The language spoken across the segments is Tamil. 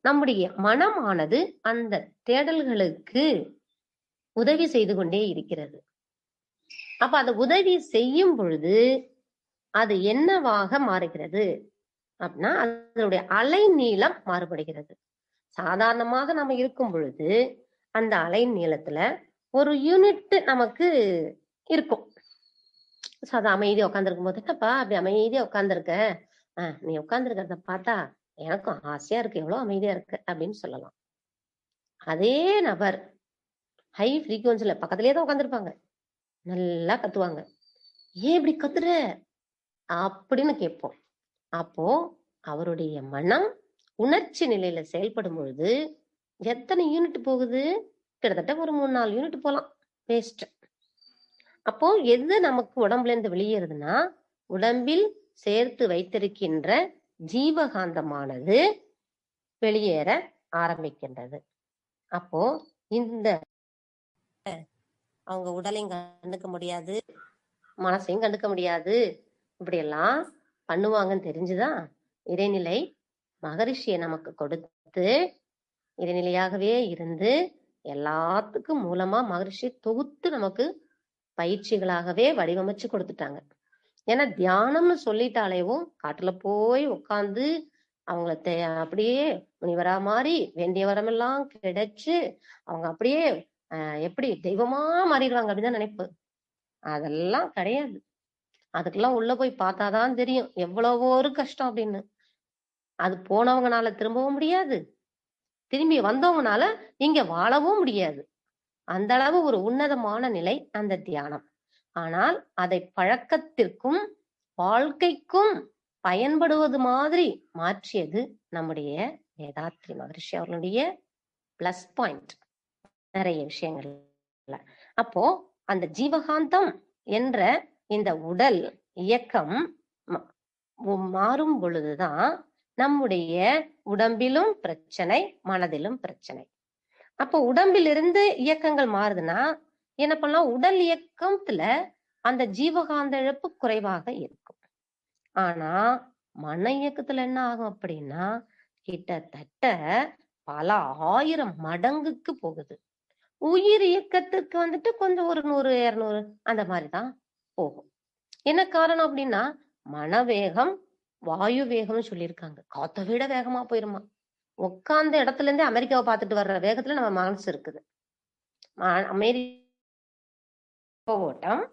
நம்முடைய மனமானது அந்த தேடல்களுக்கு உதவி செய்து கொண்டே இருக்கிறது. அப்ப அந்த உதவி செய்யும் பொழுது அது என்னவாக மாறுகிறது அப்படின்னா, அதனுடைய அலை நீளம் மாறுபடுகிறது. சாதாரணமாக நம்ம இருக்கும் பொழுது அந்த அலை நீளத்துல ஒரு யூனிட் நமக்கு இருக்கும். சாதா அமைதியா உட்காந்துருக்கும் போது, என்னப்பா அப்படி அமைதியா உட்காந்துருக்க, நீ உட்காந்துருக்கிறத பார்த்தா எனக்கும் ஆசையா இருக்கு, எவ்வளவு அமைதியா இருக்கு அப்படின்னு சொல்லலாம். அதே நபர் ஹை ஃப்ரீக்வன்சில பக்கத்திலேயே தான் உட்காந்துருப்பாங்க, நல்லா கத்துவாங்க. ஏன் இப்படி கத்துற அப்படின்னு கேட்போம். அப்போ அவருடைய மனம் உணர்ச்சி நிலையில செயல்படும் பொழுது எத்தனை யூனிட் போகுது? கிட்டத்தட்ட ஒரு 3-4 யூனிட் போலாம், வேஸ்ட். அப்போ எது நமக்கு உடம்புல இருந்து வெளியேறுதுன்னா, உடம்பில் சேர்த்து வைத்திருக்கின்ற ஜீவகாந்தமானது வெளியேற ஆரம்பிக்கின்றது. அப்போ இந்த அவங்க உடலையும் கண்டுக்க முடியாது, மனசையும் கண்டுக்க முடியாது, இப்படி எல்லாம் பண்ணுவாங்கன்னு தெரிஞ்சுதான் இறைநிலை மகரிஷியை நமக்கு கொடுத்து இறைநிலையாகவே இருந்து எல்லாத்துக்கும் மூலமா மகரிஷி தொகுத்து நமக்கு பயிற்சிகளாகவே வடிவமைச்சு கொடுத்துட்டாங்க. ஏன்னா தியானம்னு சொல்லிட்டாலேவும் காட்டுல போய் உட்கார்ந்து அவங்கள அப்படியே முனிவரா மாறி வேண்டிய வரமெல்லாம் கிடைச்சு அவங்க அப்படியே எப்படி தெய்வமா மாறிடுவாங்க அப்படிதான் நினைப்பு. அதெல்லாம் கிடையாது. அதுக்கெல்லாம் உள்ள போய் பார்த்தாதான் தெரியும் எவ்வளவோ ஒரு கஷ்டம் அப்படின்னு. அது போனவங்கனால திரும்பவும் முடியாது, திரும்பி வந்தவங்கனால இங்க வாழவும் முடியாது. அந்த அளவு ஒரு உன்னதமான நிலை அந்த தியானம். ஆனால் அதை பழக்கத்திற்கும் வாழ்க்கைக்கும் பயன்படுவது மாதிரி மாற்றியது நம்முடைய வேதாத்ரி மகரிஷி அவர்களுடைய பிளஸ் பாயிண்ட் நிறைய விஷயங்கள்ல. அப்போ அந்த ஜீவகாந்தம் என்ற இந்த உடல் இயக்கம் மாறும் பொழுதுதான் நம்முடைய உடம்பிலும் பிரச்சனை, மனதிலும் பிரச்சனை. அப்போ உடம்பிலிருந்து இயக்கங்கள் மாறுதுன்னா என்ன பண்ணலாம்? உடல் இயக்கத்துல அந்த ஜீவகாந்த இழப்பு குறைவாக இருக்கும். ஆனா மன இயக்கத்துல என்ன ஆகும் அப்படின்னா கிட்டத்தட்ட பல 1000 மடங்குக்கு போகுது. உயிர் இயக்கத்துக்கு வந்துட்டு கொஞ்சம் ஒரு 100-200 அந்த மாதிரிதான் போகும். என்ன காரணம் அப்படின்னா மனவேகம் வாயு வேகம்னு சொல்லியிருக்காங்க. காத்தை விட வேகமா போயிருமா. உட்கார்ந்த இடத்துல இருந்தே அமெரிக்காவை பார்த்துட்டு வர்ற வேகத்துல நம்ம மனசு இருக்குது. அமெரிக்கா ஓட்டம்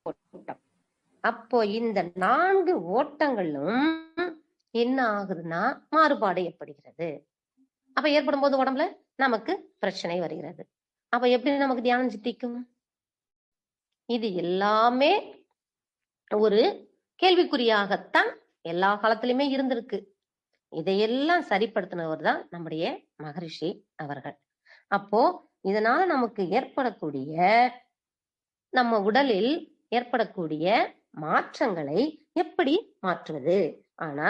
ஓட்டம். அப்போ இந்த 4 ஓட்டங்களும் என்ன ஆகுதுன்னா மாறுபாடு ஏற்படுகிறது. அப்ப ஏற்படும் போது உடம்புல நமக்கு பிரச்சனை வருகிறது. அப்ப எப்படி நமக்கு தியானம் சித்திக்கும்? இது எல்லாமே ஒரு கேள்விக்குறியாகத்தான் எல்லா காலத்திலுமே இருந்திருக்கு. இதையெல்லாம் சரிப்படுத்தினவர் தான் நம்முடைய மகரிஷி அவர்கள். அப்போ இதனால நமக்கு ஏற்படக்கூடிய நம்ம உடலில் ஏற்படக்கூடிய மாற்றங்களை எப்படி மாற்றுவது? ஆனா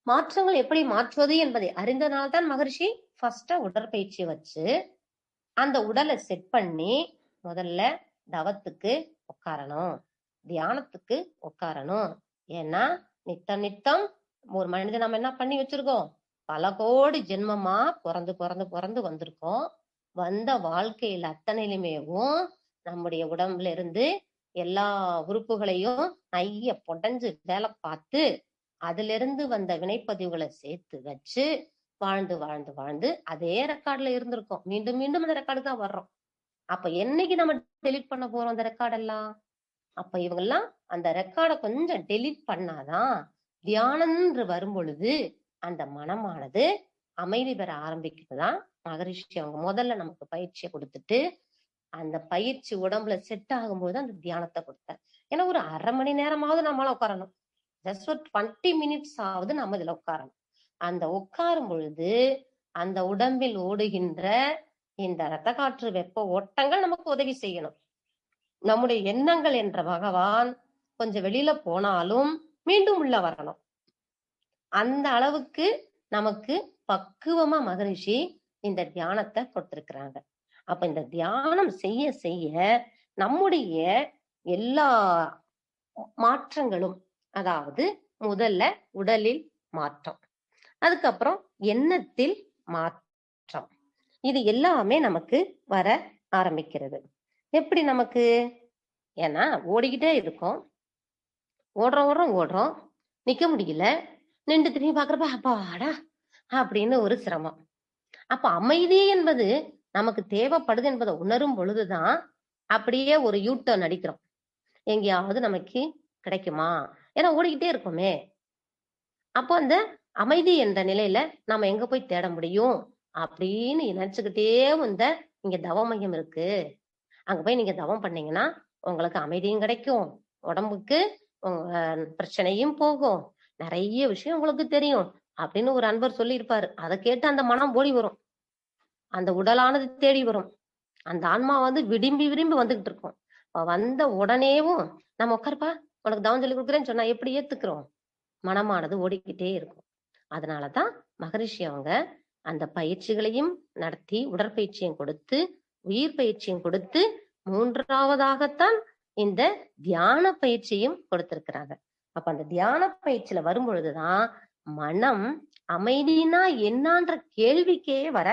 மாற்றங்கள் எப்படி மாற்றுவது என்பதை அறிந்தனால்தான் மகரிஷி ஃபர்ஸ்ட் உடற்பயிற்சியை வச்சு அந்த உடலை செட் பண்ணி முதல்ல தவத்துக்கு உட்காரணும், தியானத்துக்கு உட்காரணும். ஏன்னா நித்தம் ஒரு மனிதன் நம்ம என்ன பண்ணி வச்சிருக்கோம்? பல கோடி ஜென்மமா பிறந்து பிறந்து பிறந்து வந்திருக்கோம். வந்த வாழ்க்கையில அத்தனையிலுமேவும் நம்முடைய உடம்புல இருந்து எல்லா உறுப்புகளையும் நைய புடஞ்சு வேலை பார்த்து அதுல இருந்து வந்த வினைப்பதிவுகளை சேர்த்து வச்சு வாழ்ந்து வாழ்ந்து வாழ்ந்து அதே ரெக்கார்டுல இருந்திருக்கோம். மீண்டும் மீண்டும் அந்த ரெக்கார்டு தான் வர்றோம். அப்ப என்னைக்கு நம்ம டெலிட் பண்ண போறோம் அந்த ரெக்கார்டெல்லாம்? அப்ப இவங்கெல்லாம் அந்த ரெக்கார்டை கொஞ்சம் டெலிட் பண்ணாதான் தியானம் வரும் பொழுது அந்த மனமானது அமைதி பெற ஆரம்பிக்குதுதான். மகரிஷி அவங்க முதல்ல நமக்கு பயிற்சியை கொடுத்துட்டு அந்த பயிற்சி உடம்புல செட் ஆகும்போது அந்த தியானத்தை கொடுத்தார். ஏன்னா ஒரு 1/2 மணி நேரமாவது நம்மளால உட்காரணும். ஜஸ்ட் ஒரு 20 மினிட்ஸ் ஆகுது நம்ம இதுல உட்காரணும். அந்த உட்காரும் பொழுது அந்த உடம்பில் ஓடுகின்ற இந்த இரத்த காற்று வெப்ப ஓட்டங்கள் நமக்கு உதவி செய்யணும். நம்முடைய எண்ணங்கள் என்ற பகவான் கொஞ்சம் வெளியில போனாலும் மீண்டும் உள்ள வரணும். அந்த அளவுக்கு நமக்கு பக்குவமா மகரிஷி இந்த தியானத்தை கொடுத்திருக்கிறாங்க. அப்ப இந்த தியானம் செய்ய செய்ய நம்முடைய எல்லா மாற்றங்களும், அதாவது முதல்ல உடலில் மாற்றம், அதுக்கப்புறம் எண்ணத்தில் மாற்றம். இது எல்லாமே நமக்கு வர ஆரம்பிக்கிறது. எப்படி நமக்கு? ஏன்னா ஓடிக்கிட்டே இருக்கோம், ஓடுறோம், நிக்க முடியல, நின்று திரும்பி பாக்குறப்ப அப்பாடா அப்படின்னு ஒரு சிரமம். அப்ப அமைதி என்பது நமக்கு தேவைப்படுது என்பதை உணரும் பொழுதுதான் அப்படியே ஒரு யூட்டர்ன் அடிக்கிறோம். எங்கேயாவது நமக்கு கிடைக்குமா? ஏன்னா ஓடிக்கிட்டே இருக்கோமே. அப்போ அந்த அமைதி என்ற நிலையில நம்ம எங்க போய் தேட முடியும் அப்படின்னு நினைச்சுக்கிட்டே வந்த இங்க தவ மையம் இருக்கு. அங்க போய் நீங்க தவம் பண்ணீங்கன்னா உங்களுக்கு அமைதியும் கிடைக்கும், உடம்புக்கு பிரச்சனையும் போகும், நிறைய விஷயம் உங்களுக்கு தெரியும் அப்படின்னு ஒரு அன்பர் சொல்லி இருப்பாரு. அதை கேட்டு அந்த மனம் ஓடி வரும், அந்த உடலானது தேடி வரும், அந்த ஆன்மா வந்து விரும்பி வந்துகிட்டு இருக்கும். வந்த உடனேவும் நம்ம உட்காருப்பா உனக்கு தவம் சொல்லி கொடுக்குறேன்னு சொன்னா எப்படி ஏத்துக்கிறோம்? மனமானது ஓடிக்கிட்டே இருக்கும். அதனாலதான் மகரிஷி அவங்க அந்த பயிற்சிகளையும் நடத்தி, உடற்பயிற்சியும் கொடுத்து, உயிர் பயிற்சியும் கொடுத்து, மூன்றாவதாகத்தான் இந்த தியான பயிற்சியும் கொடுத்திருக்கிறாங்க. அப்ப அந்த தியான பயிற்சியில வரும் பொழுதுதான் மனம் அமைதினா என்னன்ற கேள்விக்கே வர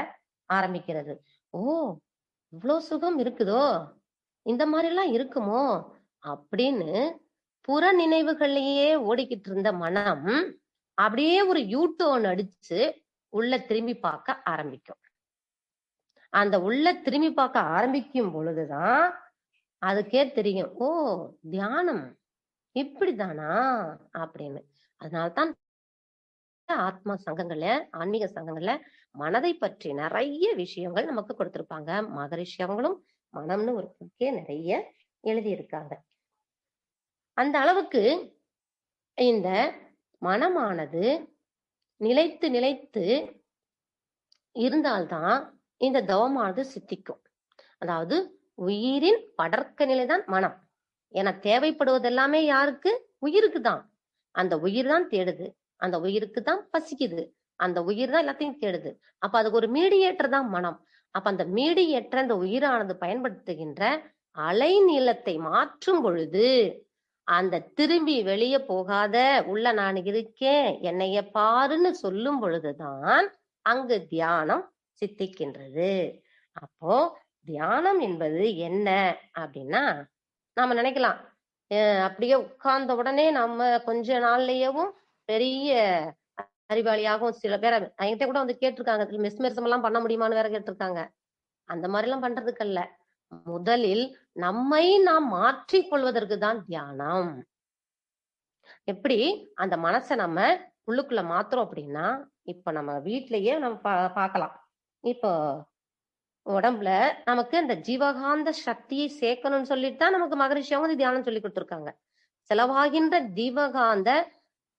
ஆரம்பிக்கிறது. ஓ, இவ்வளவு சுகம் இருக்குதோ, இந்த மாதிரி எல்லாம் இருக்குமோ அப்படின்னு புற நினைவுகள்லயே ஓடிக்கிட்டு இருந்த மனம் அப்படியே ஒரு யூட்டர்ன் அடிச்சு உள்ள திரும்பி பார்க்க ஆரம்பிக்கும். அந்த உள்ள திரும்பி பார்க்க ஆரம்பிக்கும் பொழுதுதான் அதுக்கே தெரியும், ஓ தியானம் இப்படிதானா அப்படின்னு. அதனால்தான் ஆத்மா சங்கங்கள்ல, ஆன்மீக சங்கங்கள்ல மனதை பற்றி நிறைய விஷயங்கள் நமக்கு கொடுத்திருப்பாங்க. மகரிஷி அவங்களும் மனம்னு ஒரு புக்கே நிறைய எழுதியிருக்காங்க. அந்த அளவுக்கு இந்த மனமானது நிலைத்து நிலைத்து இருந்தால்தான் இந்த தவமானது சித்திக்கும். அதாவது உயிரின் படர்க்க நிலைதான் மனம். ஏன்னா தேவைப்படுவது எல்லாமே யாருக்கு? உயிருக்கு தான். அந்த உயிர் தான் தேடுது, அந்த உயிருக்கு தான் பசிக்குது, அந்த உயிர் தான் எல்லாத்தையும் தேடுது. அப்ப அதுக்கு ஒரு மீடியேட்டர் தான் மனம். அப்ப அந்த மீடியேட்டர் அந்த உயிரானது பயன்படுத்துகின்ற அலை நீளத்தை மாற்றும் பொழுது அந்த திரும்பி வெளியே போகாத உள்ள நான் இருக்கேன் என்னைய பாருன்னு சொல்லும் பொழுதுதான் அங்கு தியானம் சித்திக்கின்றது. அப்போ தியானம் என்பது என்ன அப்படின்னா, நாம நினைக்கலாம் அப்படியே உட்கார்ந்த உடனே நம்ம கொஞ்ச நாள்லயேவும் பெரிய அறிவாளியாகவும், சில பேரை என்கிட்ட கூட வந்து கேட்டிருக்காங்க, மெஸ்மெரிசம் எல்லாம் பண்ண முடியுமான்னு வேற கேட்டிருக்காங்க. அந்த மாதிரி எல்லாம் பண்றதுக்கு அல்ல, முதலில் நம்மை நாம் மாற்றிக் கொள்வதற்கு தான் தியானம். எப்படி அந்த மனசை நம்ம உள்ளுக்குள்ள மாத்துறோம் அப்படின்னா, இப்ப நம்ம வீட்லயே நம்ம பார்க்கலாம். இப்போ உடம்புல நமக்கு அந்த ஜீவகாந்த சக்தியை சேர்க்கணும்னு சொல்லிட்டு தான் நமக்கு மகரிஷி அவங்க தியானம் சொல்லி கொடுத்துருக்காங்க. செலவாகின்ற ஜீவகாந்த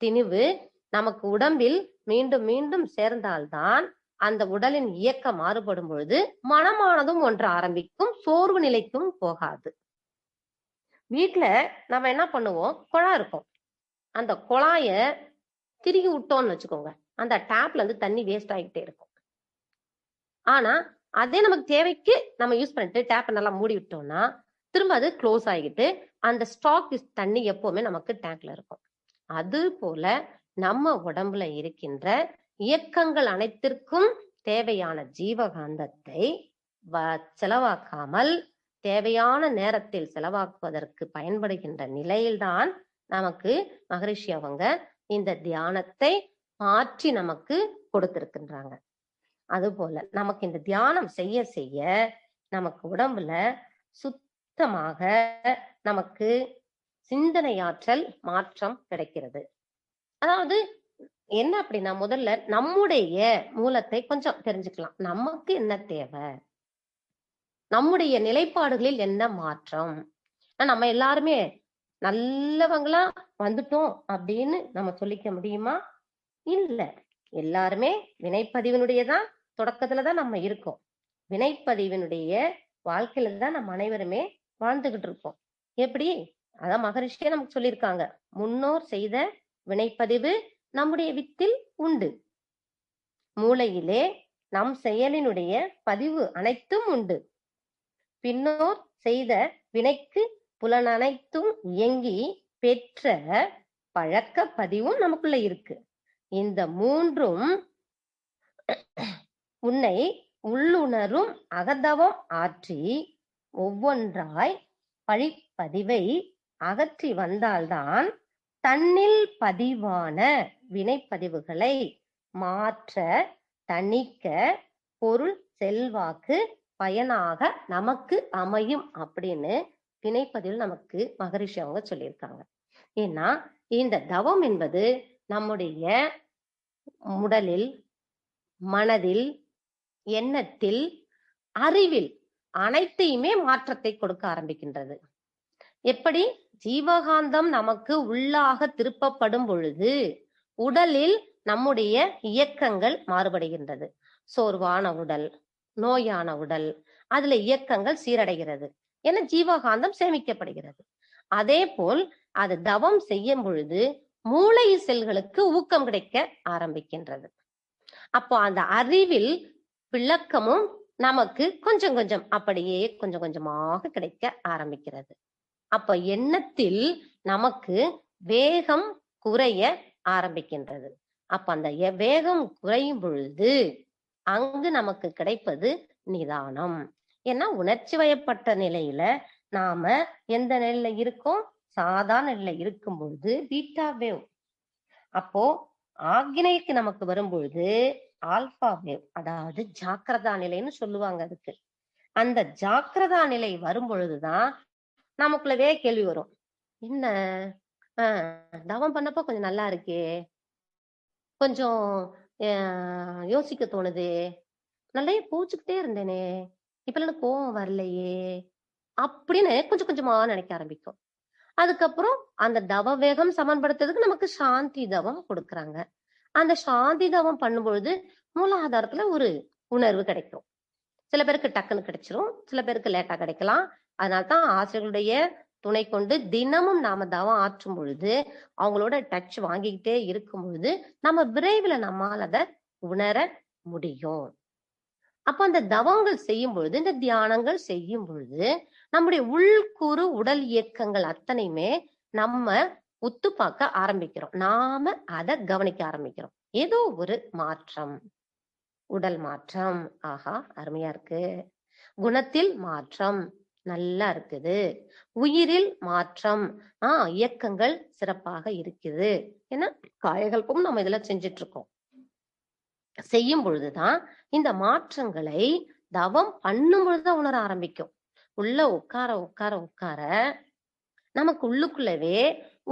திணிவு நமக்கு உடம்பில் மீண்டும் மீண்டும் சேர்ந்தால்தான் அந்த உடலின் இயக்கம் மாறுபடும் பொழுது மனமானதும் ஒன்று ஆரம்பிக்கும், சோர்வு நிலைக்கும் போகாது. வீட்டுல நம்ம என்ன பண்ணுவோம், குழாய் இருக்கும், அந்த குழாய திருகி விட்டோம்னு வச்சுக்கோங்க, அந்த டேப்ல இருந்து தண்ணி வேஸ்ட் ஆகிட்டே இருக்கும். ஆனா அதே நமக்கு தேவைக்கு நம்ம யூஸ் பண்ணிட்டு டேப்பை நல்லா மூடி விட்டோம்னா திரும்ப அது க்ளோஸ் ஆகிட்டு அந்த ஸ்டாக் தண்ணி எப்பவுமே நமக்கு டேங்க்ல இருக்கும். அது போல நம்ம உடம்புல இருக்கின்ற இயக்கங்கள் அனைத்திற்கும் தேவையான ஜீவகாந்தத்தை செலவாக்காமல் தேவையான நேரத்தில் செலவாக்குவதற்கு பயன்படுகின்ற நிலையில்தான் நமக்கு மகரிஷி அவங்க இந்த தியானத்தை மாற்றி நமக்கு கொடுத்திருக்கின்றாங்க. அது போல நமக்கு இந்த தியானம் செய்ய செய்ய நமக்கு உடம்புல சுத்தமாக நமக்கு சிந்தனையாற்றல் மாற்றம் கிடைக்கிறது. அதாவது என்ன அப்படின்னா, முதல்ல நம்முடைய மூலத்தை கொஞ்சம் தெரிஞ்சுக்கலாம். நமக்கு என்ன தேவை, நம்முடைய நிலைப்பாடுகளில் என்ன மாற்றம். நம்ம எல்லாருமே நல்லவங்களா வந்துட்டோம் அப்படின்னு நம்ம சொல்லிக்க முடியுமா? இல்ல. எல்லாருமே வினைப்பதிவினுடையதான் தொடக்கத்துலதான் நம்ம இருக்கோம். வினைப்பதிவினுடைய வாழ்க்கையில தான் நம்ம அனைவருமே வாழ்ந்துகிட்டு இருக்கோம். எப்படி? அதான் மகரிஷியே நமக்கு சொல்லியிருக்காங்க, முன்னோர் செய்த வினைப்பதிவு நம்முடைய வித்தில் உண்டு, மூளையிலே நம் செயலினுடைய பதிவு அனைத்தும் உண்டு, பின்னோர் செய்த வினைக்கு புலன் அனைத்தும் இயங்கி பெற்ற பழக்க பதிவும் நமக்குள்ள இருக்கு. இந்த மூன்றும் உன்னை உள்ளுணரும் அகதவம் ஆற்றி ஒவ்வொன்றாய் பழிப்பதிவை அகற்றி வந்தால்தான் தன்னில் பதிவான வினைப்பதிவுகளை மாற்ற தணிக்க பொருள் செல்வாக்கு பயனாக நமக்கு அமையும் அப்படின்னு வினைப்பதிவில் நமக்கு மகரிஷி அவங்க சொல்லியிருக்காங்க. ஏன்னா இந்த தவம் என்பது நம்முடைய உடலில், மனதில், எண்ணத்தில், அறிவில் அனைத்தையுமே மாற்றத்தை கொடுக்க ஆரம்பிக்கின்றது. எப்படி? ஜீவகாந்தம் நமக்கு உள்ளாக திருப்பப்படும் பொழுது உடலில் நம்முடைய இயக்கங்கள் மாறுபடுகின்றது. சோர்வான உடல், நோயான உடல், அதுல இயக்கங்கள் சீரடைகிறது. என ஜீவகாந்தம் சேமிக்கப்படுகிறது. அதே போல் அது தவம் செய்யும் பொழுது மூளை செல்களுக்கு ஊக்கம் கிடைக்க ஆரம்பிக்கின்றது. அப்போ அந்த அறிவில் விளக்கமும் நமக்கு கொஞ்சம் கொஞ்சம் அப்படியே கொஞ்சம் கொஞ்சமாக கிடைக்க ஆரம்பிக்கிறது. அப்ப எண்ணத்தில் நமக்கு வேகம் குறைய ஆரம்பிக்கின்றது. அப்ப அந்த வேகம் குறையும் பொழுது அங்கு நமக்கு கிடைப்பது நிதானம். ஏன்னா உணர்ச்சி வயப்பட்ட நிலையில நாம எந்த நிலையில இருக்கோம்? சாதாரண நிலையில இருக்கும் பொழுது பீட்டா வேவ். அப்போ ஆக்னிக்கு நமக்கு வரும்பொழுது ஆல்பா வேவ், அதாவது ஜாக்கிரதா நிலைன்னு சொல்லுவாங்க அதுக்கு. அந்த ஜாக்கிரதா நிலை வரும் பொழுதுதான் நமக்குள்ளவே கேள்வி வரும். என்ன தவம் பண்ணப்ப கொஞ்சம் நல்லா இருக்கே, கொஞ்சம் யோசிக்க தோணுது, நல்லா பூச்சுக்கிட்டே இருந்தேனே, இப்ப எனக்கு கோபம் வரலையே அப்படின்னு கொஞ்சம் கொஞ்சமா நினைக்க ஆரம்பிக்கும். அதுக்கப்புறம் அந்த தவ வேகம் சமன்படுத்துறதுக்கு நமக்கு சாந்தி தவம் கொடுக்குறாங்க. அந்த சாந்தி தவம் பண்ணும்பொழுது மூலாதாரத்துல ஒரு உணர்வு கிடைக்கும். சில பேருக்கு டக்குன்னு கிடைச்சிரும், சில பேருக்கு லேட்டா கிடைக்கலாம். அதனால்தான் ஆசிரியர்களுடைய துணை கொண்டு தினமும் நாம தவம் ஆற்றும் பொழுது அவங்களோட டச் வாங்கிக்கிட்டே இருக்கும் பொழுது நம்ம விரைவில் நம்மால் அதை உணர முடியும். அப்ப அந்த தவங்கள் செய்யும் பொழுது, இந்த தியானங்கள் செய்யும் பொழுது நம்முடைய உள்கூறு உடல் இயக்கங்கள் அத்தனையுமே நம்ம உத்து பார்க்க ஆரம்பிக்கிறோம். நாம அதை கவனிக்க ஆரம்பிக்கிறோம். ஏதோ ஒரு மாற்றம், உடல் மாற்றம், ஆஹா அருமையா இருக்கு. குணத்தில் மாற்றம் நல்லா இருக்குது. உயிரில் மாற்றம், இயக்கங்கள் சிறப்பாக இருக்குது. ஏன்னா காயகல்பம் நம்ம இதெல்லாம் செஞ்சிட்டு இருக்கோம். செய்யும் பொழுதுதான் இந்த மாற்றங்களை தவம் பண்ணும் பொழுதுதான் உணர ஆரம்பிக்கும். உள்ள உட்கார உட்கார உட்கார நமக்கு உள்ளுக்குள்ளவே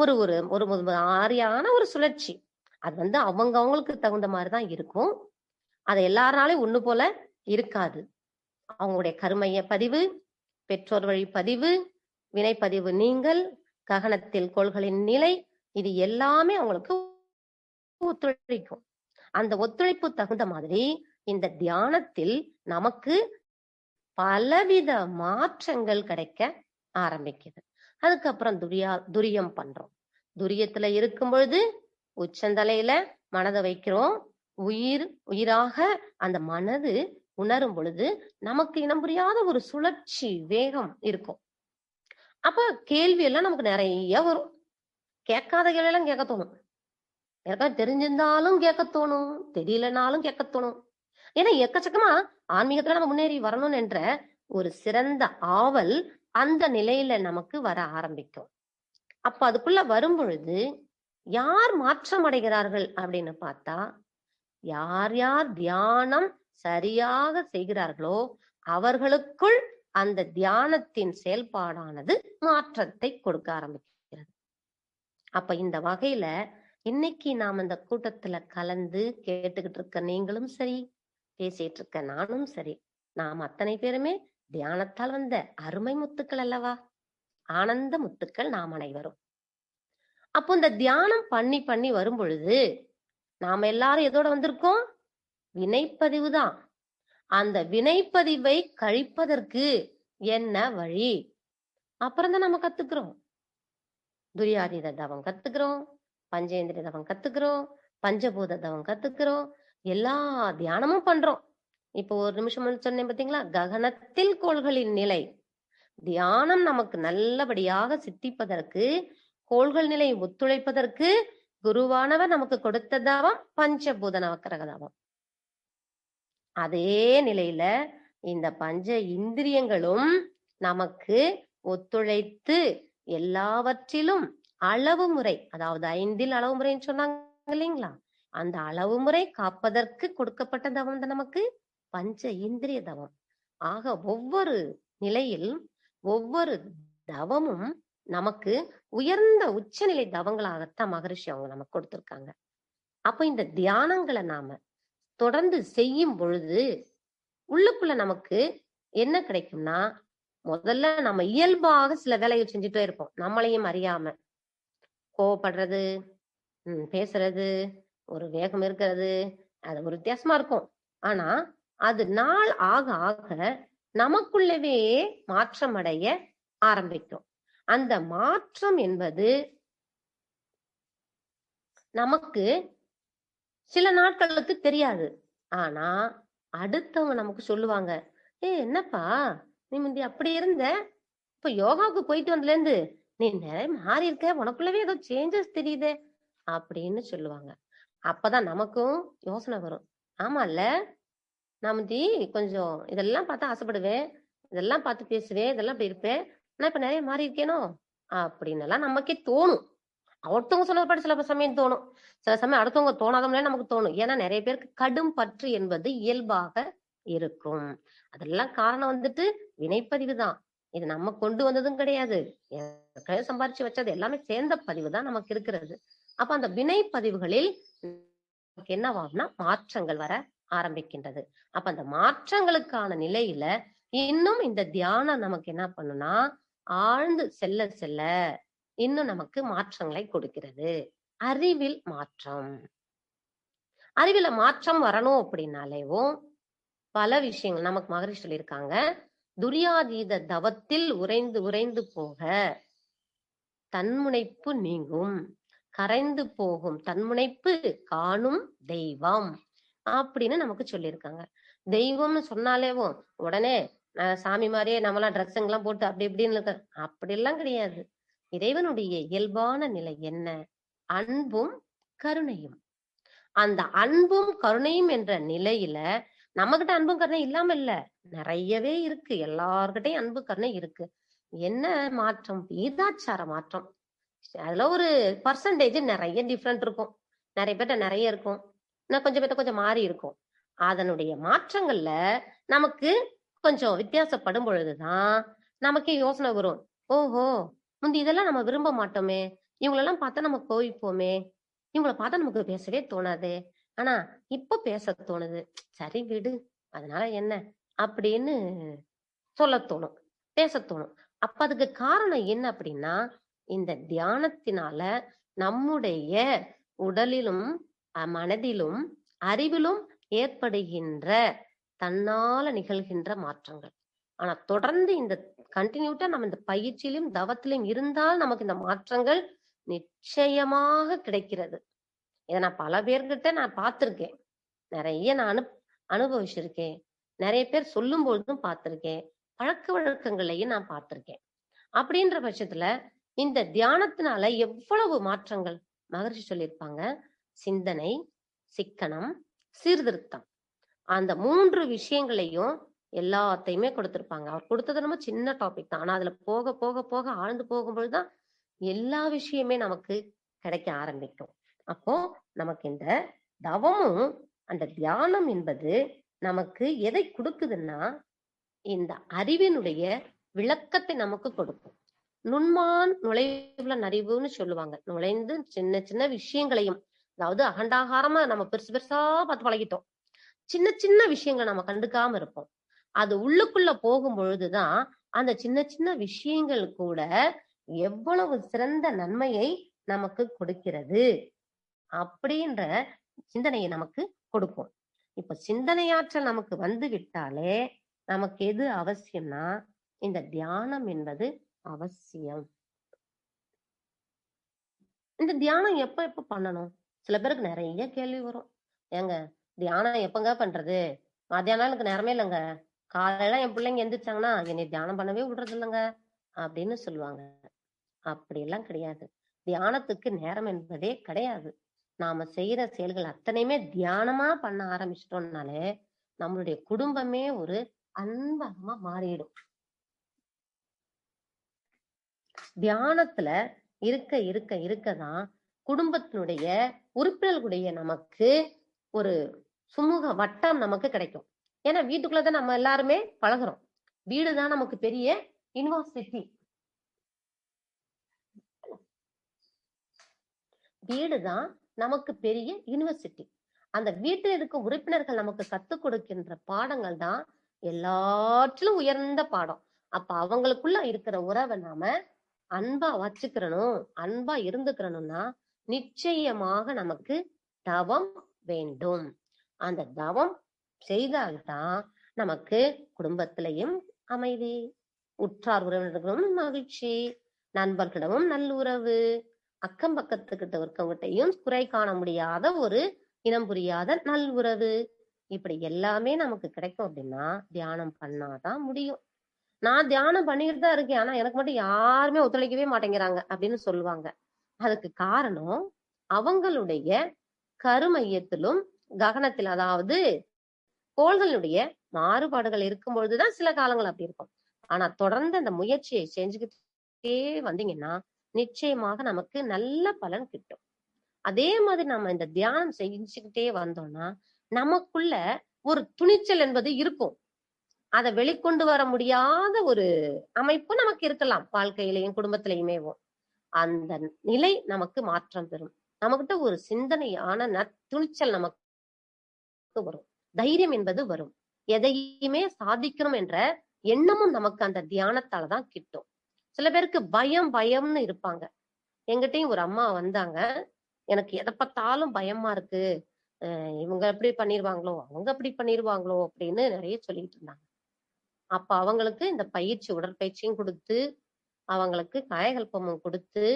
ஒரு ஒரு ஒரு ஆரியான ஒரு சுழற்சி. அது அவங்க அவங்களுக்கு தகுந்த மாதிரிதான் இருக்கும். அது எல்லாராலையும் ஒண்ணு போல இருக்காது. அவங்களுடைய கருமைய பதிவு, பெற்றோர் வழி பதிவு, வினைப்பதிவு நீங்கல், ககனத்தில் கோள்களின் நிலை, இது எல்லாமே அவங்களுக்கு ஒத்துழைக்கும். அந்த ஒத்துழைப்பு தகுந்த மாதிரி இந்த தியானத்தில் நமக்கு பலவித மாற்றங்கள் கிடைக்க ஆரம்பிக்குது. அதுக்கப்புறம் துரியம் பண்றோம். துரியத்துல இருக்கும் பொழுது உச்சந்தலையில மனதை வைக்கிறோம். உயிராக அந்த மனது உணரும் பொழுது நமக்கு இனம் புரியாத ஒரு சுழற்சி வேகம் இருக்கும். அப்ப கேள்வி எல்லாம் நமக்கு நிறைய வரும். கேட்காத கேள்வி எல்லாம் கேட்க தோணும். யாருக்காவது தெரிஞ்சிருந்தாலும் கேட்க தோணும், தெரியலனாலும் கேட்க தோணும். ஏன்னா எக்கச்சக்கமா ஆன்மீகத்துல நம்ம முன்னேறி வரணும் என்ற ஒரு சிறந்த ஆவல் அந்த நிலையில நமக்கு வர ஆரம்பிக்கும். அப்ப அதுக்குள்ள வரும் பொழுது யார் மாற்றம் அடைகிறார்கள் அப்படின்னு பார்த்தா, யார் யார் தியானம் சரியாக செய்கிறார்களோ அவர்களுக்குள் அந்த தியானத்தின் செயல்பாடானது மாற்றத்தை கொடுக்க ஆரம்பிக்கிறது. அப்ப இந்த வகையில இன்னைக்கு நாம் இந்த கூட்டத்துல கலந்து கேட்டுக்கிட்டு இருக்க நீங்களும் சரி, பேசிட்டு இருக்க நானும் சரி, நாம் அத்தனை பேருமே தியானத்தால் வந்த அருமை முத்துக்கள் அல்லவா? ஆனந்த முத்துக்கள் நாம் அனைவரும். அப்போ இந்த தியானம் பண்ணி பண்ணி வரும் பொழுது நாம எல்லாரும் எதோட வந்திருக்கோம்? வினைப்பதிவு தான். அந்த வினைப்பதிவை கழிப்பதற்கு என்ன வழி? அப்புறம் தான் நம்ம கத்துக்கிறோம். துரியாதீத தவம் கத்துக்கிறோம், பஞ்சேந்திரிய தவம் கத்துக்கிறோம், பஞ்சபூத தவம் கத்துக்கிறோம், எல்லா தியானமும் பண்றோம். இப்போ ஒரு நிமிஷம் சொன்னேன் பாத்தீங்களா, ககனத்தில் கோள்களின் நிலை. தியானம் நமக்கு நல்லபடியாக சித்திப்பதற்கு, கோள்கள் நிலை ஒத்துழைப்பதற்கு குருவானவர் நமக்கு கொடுத்த தவம் பஞ்சபூத நவக்கிரக தவம். அதே நிலையில இந்த பஞ்ச இந்திரியங்களும் நமக்கு ஒத்துழைத்து எல்லாவற்றிலும் அளவு முறை, அதாவது 5 அளவு முறைன்னு சொன்னாங்க இல்லைங்களா, அந்த அளவு முறை காப்பதற்கு கொடுக்கப்பட்ட தவம் தான் நமக்கு பஞ்ச இந்திரிய தவம். ஆக ஒவ்வொரு நிலையில் ஒவ்வொரு தவமும் நமக்கு உயர்ந்த உச்சநிலை தவங்களாகத்தான் மகரிஷி அவங்க நமக்கு கொடுத்திருக்காங்க. அப்ப இந்த தியானங்களை நாம தொடர்ந்து செய்யும் பொழுது உள்ளுக்குள்ள நமக்கு என்ன கிடைக்கும்னா, முதல்ல நம்ம இயல்பாக சில வேலைகள் செஞ்சுட்டே இருப்போம், நம்மளையும் அறியாம. கோவப்படுறது, பேசுறது, ஒரு வேகம் இருக்கிறது, அது ஒரு வித்தியாசமா இருக்கும். ஆனா அது நாள் ஆக ஆக நமக்குள்ளவே மாற்றம் அடைய ஆரம்பிக்கும். அந்த மாற்றம் என்பது நமக்கு சில நாட்களுக்கு தெரியாது. ஆனா அடுத்தவங்க நமக்கு சொல்லுவாங்க, என்னப்பா நீ முந்தி அப்படி இருந்த, இப்ப யோகாவுக்கு போயிட்டு வந்ததுல இருந்து நீ நிறைய மாறி இருக்க, உனக்குள்ளவே ஏதோ சேஞ்சஸ் தெரியுதே அப்படின்னு சொல்லுவாங்க. அப்பதான் நமக்கும் யோசனை வரும், ஆமா இல்ல, நான் முந்தி கொஞ்சம் இதெல்லாம் பார்த்து ஆசைப்படுவேன், இதெல்லாம் பார்த்து பேசுவேன், இதெல்லாம் இப்படி இருப்பேன், நான் இப்ப நிறைய மாறி இருக்கேனோ அப்படின்னு எல்லாம் நமக்கே தோணும். ஒருத்தவங்க சொன்னது சில சமயம் தோணும், சில சமயம் அடுத்தவங்க தோணாதவங்களே நமக்கு தோணும். ஏன்னா நிறைய பேருக்கு கடும் பற்று என்பது இயல்பாக இருக்கும். அதெல்லாம் காரணம் வந்துட்டு வினைப்பதிவு தான். இது நம்ம கொண்டு வந்ததும் கிடையாது, சம்பாரிச்சு வச்சது எல்லாமே சேர்ந்த பதிவு தான் நமக்கு இருக்கிறது. அப்ப அந்த வினைப்பதிவுகளில் என்னவாகும்னா மாற்றங்கள் வர ஆரம்பிக்கின்றது. அப்ப அந்த மாற்றங்களுக்கான நிலையில இன்னும் இந்த தியானம் நமக்கு என்ன பண்ணுனா, ஆழ்ந்து செல்ல செல்ல இன்னும் நமக்கு மாற்றங்களை கொடுக்கிறது. அறிவில் மாற்றம், அறிவில மாற்றம் வரணும் அப்படின்னாலேவும் பல விஷயங்கள் நமக்கு மகரிஷி சொல்லியிருக்காங்க. துரியாதீத தவத்தில் உறைந்து உறைந்து போக தன்முனைப்பு நீங்கும், கரைந்து போகும் தன்முனைப்பு காணும் தெய்வம் அப்படின்னு நமக்கு சொல்லியிருக்காங்க. தெய்வம்னு சொன்னாலேவும் உடனே சாமி மாதிரியே நம்மளாம் ட்ரெஸ்ஸுங்க எல்லாம் போட்டு அப்படி இப்படின்னு இருக்க, அப்படி எல்லாம் கிடையாது. இறைவனுடைய இயல்பான நிலை என்ன? அன்பும் கருணையும். அந்த அன்பும் கருணையும் என்ற நிலையில நம்மகிட்ட அன்பும் கருணை இல்லாம இல்ல, நிறையவே இருக்கு. எல்லார்கிட்டையும் அன்பு கருணை இருக்கு. என்ன மாற்றம்? விகிதாச்சார மாற்றம். அதுல ஒரு பர்சன்டேஜ் நிறைய டிஃப்ரெண்ட் இருக்கும். நிறைய பேர்ட்ட நிறைய இருக்கும், இன்னும் கொஞ்சம் பேர்ட்ட கொஞ்சம் மாறி இருக்கும். அதனுடைய மாற்றங்கள்ல நமக்கு கொஞ்சம் வித்தியாசப்படும் பொழுதுதான் நமக்கே யோசனை வரும், ஓஹோ முந்தி இதெல்லாம் நம்ம விரும்ப மாட்டோமே, இவங்களெல்லாம் பார்த்தா நம்ம கோவிப்போமே, இவங்களை பார்த்தா நமக்கு பேசவே தோணாது, ஆனா இப்ப பேச தோணுது, சரி விடு அதனால என்ன அப்படின்னு சொல்ல தோணும், பேச தோணும். அப்ப அதுக்கு காரணம் என்ன அப்படின்னா, இந்த தியானத்தினால நம்முடைய உடலிலும் மனதிலும் அறிவிலும் ஏற்படுகின்ற தன்னால நிகழ்கின்ற மாற்றங்கள். ஆனா தொடர்ந்து இந்த கண்டினியூட்டா நம்ம இந்த பயிற்சியிலும் தவத்திலும் இருந்தால் நமக்கு இந்த மாற்றங்கள் நிச்சயமாக கிடைக்கிறது. இதை நான் பல பேர்கிட்ட நான் பார்த்திருக்கேன், நிறைய நான் அனுபவிச்சிருக்கேன், நிறைய பேர் சொல்லும் பொழுதும் பார்த்திருக்கேன், பழக்க வழக்கங்களையும் நான் பார்த்திருக்கேன். அப்படின்ற பட்சத்துல இந்த தியானத்தினால எவ்வளவு மாற்றங்கள் மகரிஷி சொல்லியிருப்பாங்க. சிந்தனை, சிக்கனம், சீர்திருத்தம், அந்த 3 விஷயங்களையும் எல்லாத்தையுமே கொடுத்திருப்பாங்க. அவர் கொடுத்தது நம்ம சின்ன டாபிக் தான், ஆனா அதுல போக போக போக ஆழ்ந்து போகும்பொழுதுதான் எல்லா விஷயமே நமக்கு கிடைக்க ஆரம்பிக்கும். அப்போ நமக்கு இந்த தவமும் அந்த தியானம் என்பது நமக்கு எதை கொடுக்குதுன்னா, இந்த அறிவினுடைய விளக்கத்தை நமக்கு கொடுக்கும். நுண்மான் நுழைவுல அறிவுன்னு சொல்லுவாங்க. நுழைந்து சின்ன சின்ன விஷயங்களையும், அதாவது அகண்டாகாரமா நம்ம பெருசு பெருசா பார்த்து பழகிட்டோம், சின்ன சின்ன விஷயங்களை நம்ம கண்டுக்காம இருப்போம். அது உள்ளுக்குள்ள போகும் பொழுதுதான் அந்த சின்ன சின்ன விஷயங்கள் கூட எவ்வளவு சிறந்த நன்மையை நமக்கு கொடுக்கிறது அப்படின்ற சிந்தனையை நமக்கு கொடுக்கும். இப்ப சிந்தனையாற்றல் நமக்கு வந்து விட்டாலே நமக்கு எது அவசியம்னா, இந்த தியானம் என்பது அவசியம். இந்த தியானம் எப்ப எப்ப பண்ணணும்? சில பேருக்கு நிறைய கேள்வி வரும், ஏங்க தியானம் எப்பங்க பண்றது? மத்தியானம் எனக்கு நேரமே இல்லைங்க, காலையில என் பிள்ளைங்க எந்திரிச்சாங்கன்னா என்னை தியானம் பண்ணவே விடுறது இல்லைங்க அப்படின்னு சொல்லுவாங்க. அப்படி எல்லாம் கிடையாது. தியானத்துக்கு நேரம் என்பதே கிடையாது. நாம செய்யற செயல்கள் அத்தனையுமே தியானமா பண்ண ஆரம்பிச்சிட்டோம்னாலே நம்மளுடைய குடும்பமே ஒரு அன்பகமா மாறிடும். தியானத்துல இருக்க இருக்க இருக்கதான் குடும்பத்தினுடைய உறுப்பினர்களுடைய நமக்கு ஒரு சுமூக வட்டம் நமக்கு கிடைக்கும். ஏன்னா வீட்டுக்குள்ளதான் நம்ம எல்லாருமே பழகுறோம். வீடுதான் நமக்கு பெரிய யூனிவர்சிட்டி. வீடுதான் நமக்கு பெரிய யூனிவர்சிட்டி. அந்த வீட்டில் இருக்க உறுப்பினர்கள் நமக்கு கத்துக் கொடுக்கின்ற பாடங்கள் தான் எல்லாற்றிலும் உயர்ந்த பாடம். அப்ப அவங்களுக்குள்ள இருக்கிற உறவை நாம அன்பா வச்சுக்கிறணும், அன்பா இருந்துக்கிறணும்னா நிச்சயமாக நமக்கு தவம் வேண்டும். அந்த தவம் செய்தால்தான் நமக்கு குடும்பத்திலையும் அமைதி, உற்றார் உறவினர்களும் மகிழ்ச்சி, நண்பர்களிடமும் நல்லுறவு, அக்கம் பக்கத்துக்கிட்ட இருக்கவங்ககிட்டையும் குறை காண முடியாத ஒரு இனம் புரியாத நல்லுறவு, இப்படி எல்லாமே நமக்கு கிடைக்கும். அப்படின்னா தியானம் பண்ணாதான் முடியும். நான் தியானம் பண்ணிட்டு தான் இருக்கேன், ஆனா எனக்கு மட்டும் யாருமே ஒத்துழைக்கவே மாட்டேங்கிறாங்க அப்படின்னு சொல்லுவாங்க. அதுக்கு காரணம் அவங்களுடைய கருமையத்திலும் ககனத்தில், அதாவது கோள்களுடைய மாறுபாடுகள் இருக்கும் பொழுதுதான் சில காலங்கள் அப்படி இருக்கும். ஆனா தொடர்ந்து அந்த முயற்சியை செஞ்சுக்கிட்டே வந்தீங்கன்னா நிச்சயமாக நமக்கு நல்ல பலன் கிட்டும். அதே மாதிரி நம்ம இந்த தியானம் செஞ்சுக்கிட்டே வந்தோம்னா நமக்குள்ள ஒரு துணிச்சல் என்பது இருக்கும். அதை வெளிக்கொண்டு வர முடியாத ஒரு அமைப்பு நமக்கு இருக்கலாம், வாழ்க்கையிலையும் குடும்பத்திலையுமே. அந்த நிலை நமக்கு மாற்றம் பெறும். நமக்கிட்ட ஒரு சிந்தனையான துணிச்சல் நமக்கு வரும், தைரியம் என்பது வரும். எதையுமே சாதிக்கணும் என்ற எண்ணமும் நமக்கு அந்த தியானத்தாலதான் கிட்டும். சில பேருக்கு பயம்னு இருப்பாங்க. எங்கிட்டையும் ஒரு அம்மா வந்தாங்க, எனக்கு எதை பார்த்தாலும் பயமா இருக்கு, இவங்க எப்படி பண்ணிருவாங்களோ அவங்க அப்படி பண்ணிருவாங்களோ அப்படின்னு நிறைய சொல்லிட்டு இருந்தாங்க. அப்ப அவங்களுக்கு இந்த பயிற்சி, உடற்பயிற்சியும் கொடுத்து, அவங்களுக்கு காயகல்பமும் கொடுத்து,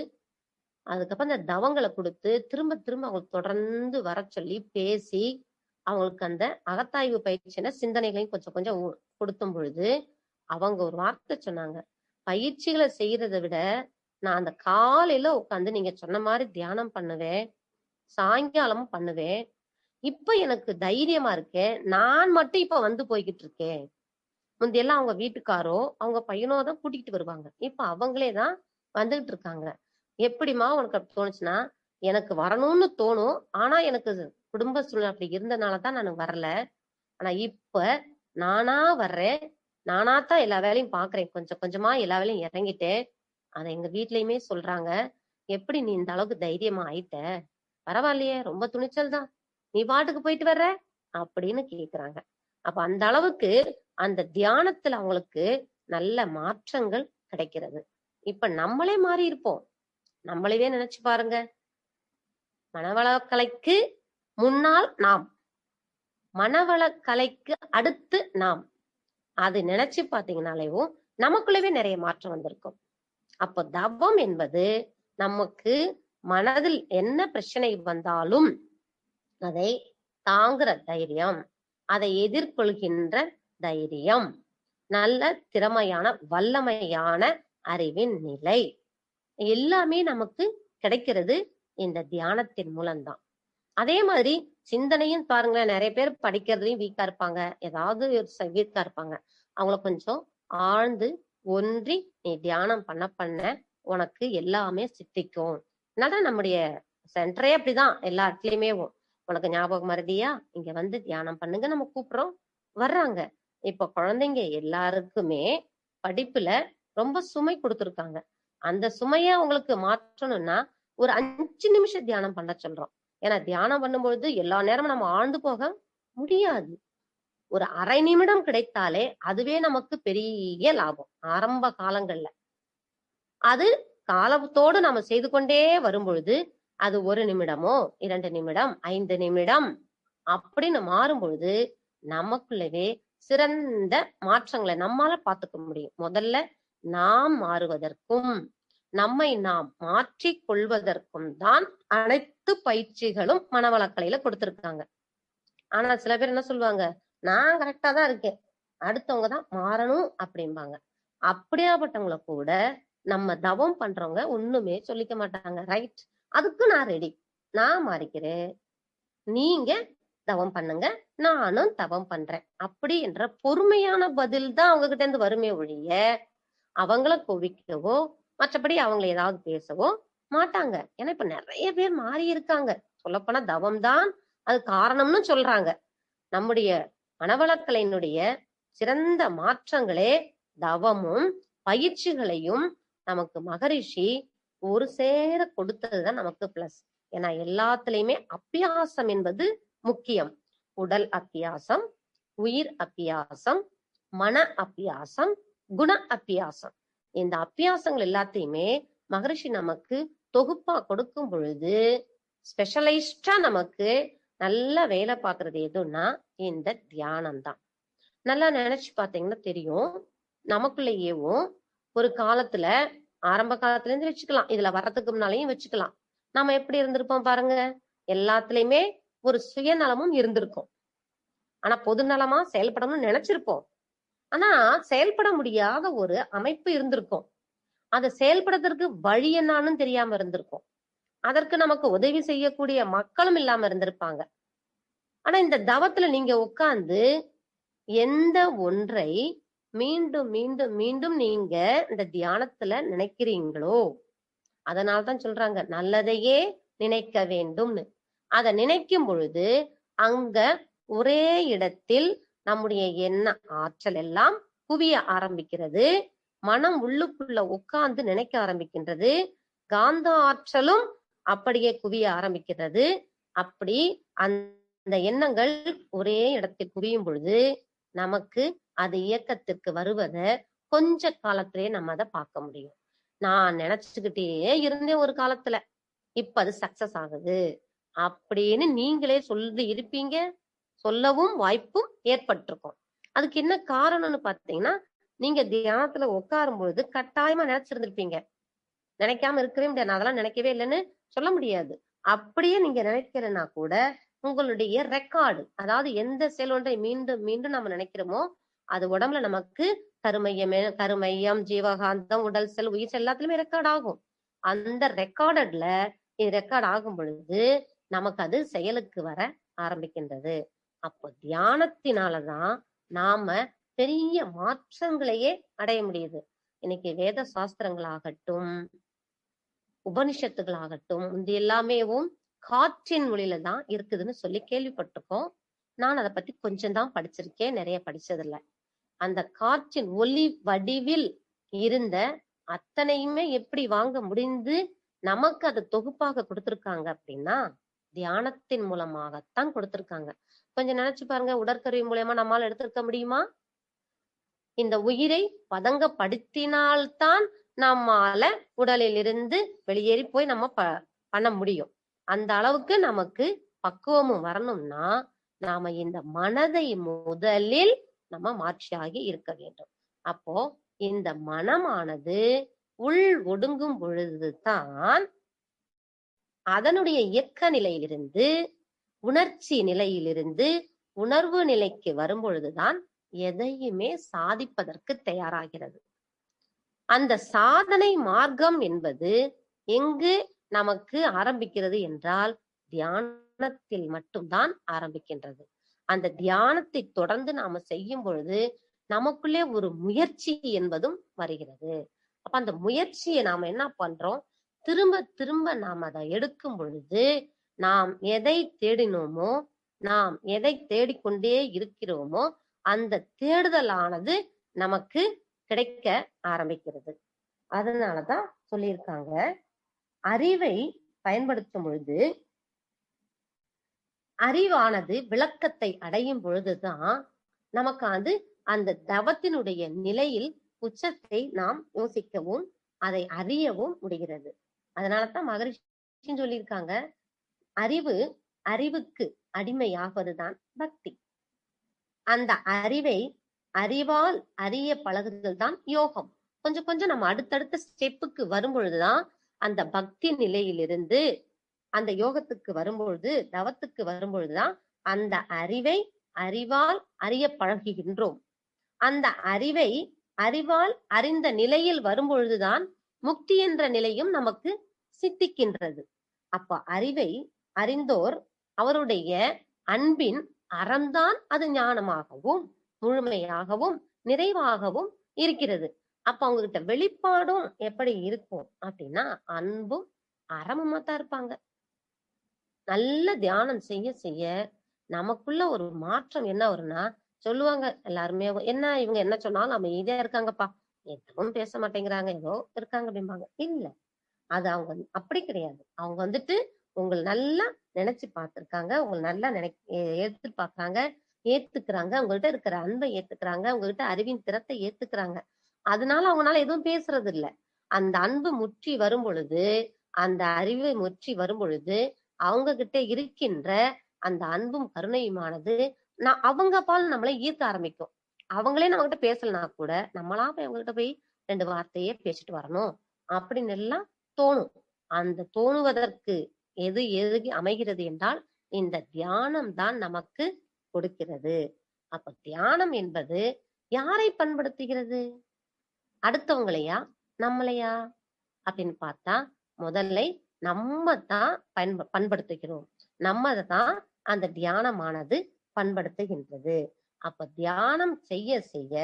அதுக்கப்புறம் இந்த தவங்களை கொடுத்து திரும்ப திரும்ப அவங்களுக்கு தொடர்ந்து வர சொல்லி பேசி அவங்களுக்கு அந்த அகத்தாய்வு பயிற்சின சிந்தனைகளையும் கொஞ்சம் கொஞ்சம் கொடுத்தும் பொழுது அவங்க ஒரு வார்த்தை சொன்னாங்க, பயிற்சிகளை செய்யறதை விட நான் அந்த காலையில உட்காந்து நீங்க சொன்ன மாதிரி தியானம் பண்ணுவேன், சாயங்காலமும் பண்ணுவேன். இப்ப எனக்கு தைரியமா இருக்கேன், நான் மட்டும் இப்ப வந்து போய்கிட்டு இருக்கேன். முந்தையெல்லாம் அவங்க வீட்டுக்காரோ அவங்க பையனோ தான் கூட்டிகிட்டு வருவாங்க, இப்ப அவங்களேதான் வந்துகிட்டு இருக்காங்க. எப்படிமா உனக்கு அப்படி தோணுச்சுன்னா, எனக்கு வரணும்னு தோணும், ஆனா எனக்கு குடும்ப சூழ்நிலை அப்படி இருந்தனாலதான் நான் வரல. ஆனா இப்ப நானா வர்றேன், நானாத்தான் எல்லா வேலையும் பாக்குறேன், கொஞ்சம் கொஞ்சமா எல்லா வேலையும் இறங்கிட்டேன். அதை எங்க வீட்லயுமே சொல்றாங்க, எப்படி நீ இந்த அளவுக்கு தைரியமா ஆயிட்ட, பரவாயில்லையே, ரொம்ப துணிச்சல் தான், நீ பாட்டுக்கு போயிட்டு வர்ற அப்படின்னு கேக்குறாங்க. அப்ப அந்த அளவுக்கு அந்த தியானத்துல அவங்களுக்கு நல்ல மாற்றங்கள் கிடைக்கிறது. இப்ப நம்மளே மாறி இருப்போம். நம்மளவே நினைச்சு பாருங்க, மனவளக்கலைக்கு முன்னால் நாம், மனவளக்கலைக்கு அடுத்து நாம், அது நினைச்சு பாத்தீங்கன்னாலேவும் நமக்குள்ளவே நிறைய மாற்றம் வந்திருக்கும். அப்போ தவம் என்பது நமக்கு மனதில் என்ன பிரச்சனை வந்தாலும் அதை தாங்குற தைரியம், அதை எதிர்கொள்கின்ற தைரியம், நல்ல திறமையான வல்லமையான அறிவின் நிலை, எல்லாமே நமக்கு கிடைக்கிறது இந்த தியானத்தின் மூலம்தான். அதே மாதிரி சிந்தனையும் பாருங்களேன், நிறைய பேர் படிக்கிறதுலயும் வீக்கா இருப்பாங்க, ஏதாவது வீக்கா இருப்பாங்க. அவங்கள கொஞ்சம் ஆழ்ந்து ஒன்றி நீ தியானம் பண்ண பண்ண உனக்கு எல்லாமே சித்திக்கும். அதனால நம்முடைய சென்டரே அப்படிதான், எல்லா இடத்துலயுமே உனக்கு ஞாபகம் மறதியா, இங்க வந்து தியானம் பண்ணுங்க நம்ம கூப்பிடுறோம், வர்றாங்க. இப்ப குழந்தைங்க எல்லாருக்குமே படிப்புல ரொம்ப சுமை கொடுத்துருக்காங்க. அந்த சுமைய உங்களுக்கு மாற்றணும்னா ஒரு 5 நிமிஷம் தியானம் பண்ண சொல்றோம். ஏன்னா தியானம் பண்ணும்பொழுது எல்லா நேரமும் நம்ம ஆழ்ந்து போக முடியாது. ஒரு அரை நிமிடம் கிடைத்தாலே அதுவே நமக்கு பெரிய லாபம். ஆரம்ப காலங்கள்ல அது காலத்தோடு நம்ம செய்து கொண்டே வரும் பொழுது அது 1 நிமிடமோ 2 நிமிடம் 5 நிமிடம் அப்படின்னு மாறும் பொழுது நமக்குள்ளவே சிறந்த மாற்றங்களை நம்மால பார்த்துக்க முடியும். முதல்ல நாம் மாறுவதற்கும் நம்மை நாம் மாற்றிக் கொள்வதற்கும் தான் அனைத்து பயிற்சிகளும் மனவளக்கலையில கொடுத்திருக்காங்க. ஆனா சில பேர் என்ன சொல்லுவாங்க, நான் கரெக்டா தான் இருக்கேன், அடுத்தவங்க தான் மாறணும் அப்படிம்பாங்க. அப்படியாப்பட்டவங்களை கூட நம்ம தவம் பண்றவங்க ஒண்ணுமே சொல்லிக்க மாட்டாங்க. ரைட், அதுக்கு நான் ரெடி, நான் மாறிக்கிறேன், நீங்க தவம் பண்ணுங்க, நானும் தவம் பண்றேன் அப்படி என்ற பொறுமையான பதில் தான் அவங்க கிட்ட இருந்து வருமே ஒழிய அவங்கள கோவிக்கவோ மற்றபடி அவங்களை ஏதாவது பேசவோ மாட்டாங்க. ஏன்னா இப்ப நிறைய பேர் மாறி இருக்காங்க. சொல்லப்போனா தவம் தான் அது காரணம்னு சொல்றாங்க. நம்முடைய மனவளக்கலையினுடைய சிறந்த மாற்றங்களே தவமும் பயிற்சிகளையும் நமக்கு மகரிஷி ஒரு சேர கொடுத்ததுதான் நமக்கு பிளஸ். ஏன்னா எல்லாத்துலயுமே அபியாசம் என்பது முக்கியம். உடல் அபியாசம், உயிர் அபியாசம், மன அபியாசம், குண அபியாசம். இந்த அபியாசங்கள் எல்லாத்தையுமே மகரிஷி நமக்கு தொகுப்பா கொடுக்கும் பொழுது ஸ்பெஷலைஸ்டா நமக்கு நல்லா வேலை பார்க்கறது எதுன்னா இந்த தியானம் தான். நல்லா நினைச்சு பாத்தீங்கன்னா தெரியும், நமக்குள்ளேயேவும் ஒரு காலத்துல ஆரம்ப காலத்துல இருந்து வச்சுக்கலாம், இதுல வர்றதுக்கு முன்னாலையும் வச்சுக்கலாம், நாம எப்படி இருந்திருப்போம் பாருங்க. எல்லாத்துலயுமே ஒரு சுயநலமும் இருந்திருக்கும். ஆனா பொது நலமா செயல்படணும்னு நினைச்சிருப்போம். ஆனா செயல்பட முடியாத ஒரு அமைப்பு இருந்திருக்கும். அதை செயல்படுறதுக்கு வழி என்னான்னு தெரியாம இருந்திருக்கும். அதற்கு நமக்கு உதவி செய்யக்கூடிய மக்களும் இல்லாம இருந்திருப்பாங்க. ஆனா இந்த தவத்துல நீங்க உட்கார்ந்து எந்த ஒன்றை மீண்டும் மீண்டும் மீண்டும் நீங்க இந்த தியானத்துல நினைக்கிறீங்களோ, அதனால்தான் சொல்றாங்க நல்லதையே நினைக்க வேண்டும்னு. அதை நினைக்கும் பொழுது அங்க ஒரே இடத்தில் நம்முடைய எண்ண ஆற்றல் எல்லாம் குவிய ஆரம்பிக்கிறது. மனம் உள்ளுக்குள்ள உட்கார்ந்து நினைக்க ஆரம்பிக்கின்றது. காந்த ஆற்றலும் அப்படியே குவிய ஆரம்பிக்கிறது. அப்படி அந்த எண்ணங்கள் ஒரே இடத்தில் குவியும் பொழுது நமக்கு அது இயக்கத்திற்கு வருவதை கொஞ்ச காலத்திலேயே நம்ம அதை பார்க்க முடியும். நான் நினைச்சுக்கிட்டே இருந்தேன் ஒரு காலத்துல, இப்ப அது சக்சஸ் ஆகுது அப்படின்னு நீங்களே சொல்லி இருப்பீங்க, சொல்லவும் வாய்ப்பும் ஏற்பட்டிருக்கும். அதுக்கு என்ன காரணம்னு பாத்தீங்கன்னா, நீங்க தியானத்துல உட்காரும் பொழுது கட்டாயமா நினைச்சிருந்திருப்பீங்க. நினைக்காம இருக்கவே முடியாது, நான் அதெல்லாம் நினைக்கவே இல்லைன்னு சொல்ல முடியாது. அப்படியே நீங்க நினைக்கிறேன்னா கூட உங்களுடைய ரெக்கார்டு, அதாவது எந்த செல் ஒன்றை மீண்டும் மீண்டும் நம்ம நினைக்கிறோமோ அது உடம்புல நமக்கு கருமையம், ஜீவகாந்தம், உடல் செல், உயிர் செல் எல்லாத்துலயுமே ரெக்கார்ட் ஆகும். அந்த ரெக்கார்டட்ல இது ரெக்கார்ட் ஆகும் பொழுது நமக்கு அது செயலுக்கு வர ஆரம்பிக்கின்றது. அப்போ தியானத்தினாலதான் நாம பெரிய மாற்றங்களையே அடைய முடியுது. இன்னைக்கு வேத சாஸ்திரங்களாகட்டும், உபனிஷத்துகளாகட்டும், இது எல்லாமேவும் காற்றின் மொழியில தான் இருக்குதுன்னு சொல்லி கேள்விப்பட்டிருக்கோம். நான் அதை பத்தி கொஞ்சம் தான் படிச்சிருக்கேன், நிறைய படிச்சதில்ல. அந்த காற்றின் ஒலி வடிவில் இருந்த அத்தனையுமே எப்படி வாங்க முடிந்து நமக்கு அதை தொகுப்பாக கொடுத்திருக்காங்க அப்படின்னா தியானத்தின் மூலமாகத்தான் கொடுத்திருக்காங்க. கொஞ்சம் நினைச்சு பாருங்க, உடற்கருவி மூலமா நம்மால எடுத்திருக்க முடியுமா? இந்த உயிரை பதங்கப்படுத்தினால்தான் நம்மால உடலில் இருந்து வெளியேறி போய் நம்ம பண்ண முடியும். அந்த அளவுக்கு நமக்கு பக்குவமும் வரணும்னா நாம இந்த மனதை முதலில் நம்ம மாற்றியாகி இருக்க வேண்டும். அப்போ இந்த மனமானது உள் ஒடுங்கும் பொழுதுதான் அதனுடைய இயக்க நிலையிலிருந்து உணர்ச்சி நிலையிலிருந்து உணர்வு நிலைக்கு வரும் பொழுதுதான் எதையுமே சாதிப்பதற்கு தயாராகிறது. அந்த சாதனை மார்க்கம் என்பது எங்கு நமக்கு ஆரம்பிக்கிறது என்றால் தியானத்தில் மட்டும்தான் ஆரம்பிக்கின்றது. அந்த தியானத்தை தொடர்ந்து நாம செய்யும் பொழுது நமக்குள்ளே ஒரு முயற்சி என்பதும் வருகிறது. அப்ப அந்த முயற்சியை நாம என்ன பண்றோம், திரும்ப திரும்ப நாம் அதை எடுக்கும் பொழுது நாம் எதை தேடினோமோ, நாம் எதை தேடிக்கொண்டே இருக்கிறோமோ அந்த தேடுதலானது நமக்கு கிடைக்க ஆரம்பிக்கிறது. அதனாலதான் சொல்லியிருக்காங்க, அறிவை பயன்படுத்தும் பொழுது, அறிவானது விளக்கத்தை அடையும் பொழுதுதான் நமக்கு அந்த தவத்தினுடைய நிலையில் உச்சத்தை நாம் யோசிக்கவும் அதை அறியவும் முடிகிறது. அதனாலதான் மகரிஷி சொல்லியிருக்காங்க, அறிவுக்கு அடிமையாவதுதான் பக்தி. அந்த அறிவை அறிவால் அறிய பழகுதல் தான் யோகம். கொஞ்சம் கொஞ்சம் நம்ம அடுத்தடுத்த ஸ்டெப்புக்கு வரும் பொழுதுதான் அந்த பக்தி நிலையிலிருந்து அந்த யோகத்துக்கு வரும்பொழுது, தவத்துக்கு வரும்பொழுதுதான் அந்த அறிவை அறிவால் அறிய பழகுகின்றோம். அந்த அறிவை அறிவால் அறிந்த நிலையில் வரும்பொழுதுதான் முக்தி என்ற நிலையும் நமக்கு சித்திக்கின்றது. அப்ப அறிவை அறிந்தோர் அவருடைய அன்பின் அறம்தான் அது ஞானமாகவும் முழுமையாகவும் நிறைவாகவும் இருக்கிறது. அப்ப அவங்க கிட்ட வெளிப்பாடும் எப்படி இருக்கும் அப்படின்னா அன்பும் அறமுமா தான் இருப்பாங்க. நல்ல தியானம் செய்ய செய்ய நமக்குள்ள ஒரு மாற்றம் என்ன வரும்னா, சொல்லுவாங்க எல்லாருமே, என்ன இவங்க என்ன சொன்னாலும் அமைதியா இருக்காங்கப்பா, எதுவும் பேச மாட்டேங்கிறாங்க, ஏதோ இருக்காங்க அப்படிம்பாங்க. இல்ல, அது அவங்க அப்படி கிடையாது. அவங்க வந்துட்டு உங்களை நல்லா நினைச்சு பார்த்திருக்காங்க, உங்களை நல்லா எதிர்பார்க்கறாங்க, ஏத்துக்கிறாங்க, உங்கள்கிட்ட இருக்கிற அன்பை ஏத்துக்கிறாங்க, உங்ககிட்ட அறிவின் திறத்தை ஏத்துக்கிறாங்க. அதனால அவங்களால எதுவும் பேசுறது இல்ல. அந்த அன்பு முற்றி வரும் பொழுது, அந்த அறிவு முற்றி வரும் பொழுது அவங்க கிட்ட இருக்கின்ற அந்த அன்பும் கருணையுமானது அவங்க பால் நம்மளை ஈர்க்க ஆரம்பிக்கும். அவங்களே நம்ம கிட்ட பேசலனா கூட நம்மளா போய் அவங்ககிட்ட போய் 2 வார்த்தையே பேசிட்டு வரணும் அப்படின்னு எல்லாம் தோணும். அந்த தோணுவதற்கு எது அமைகிறது என்றால் இந்த தியானம் தான் நமக்கு கொடுக்கிறது. அப்ப தியானம் என்பது யாரை பண்படுத்துகிறது? அடுத்தவங்களையா நம்மளையா அப்படின்னு பார்த்தா முதல்ல நம்ம தான் பண்படுத்துகிறோம். நம்ம தான் அந்த தியானமானது பண்படுத்துகின்றது. அப்ப தியானம் செய்ய செய்ய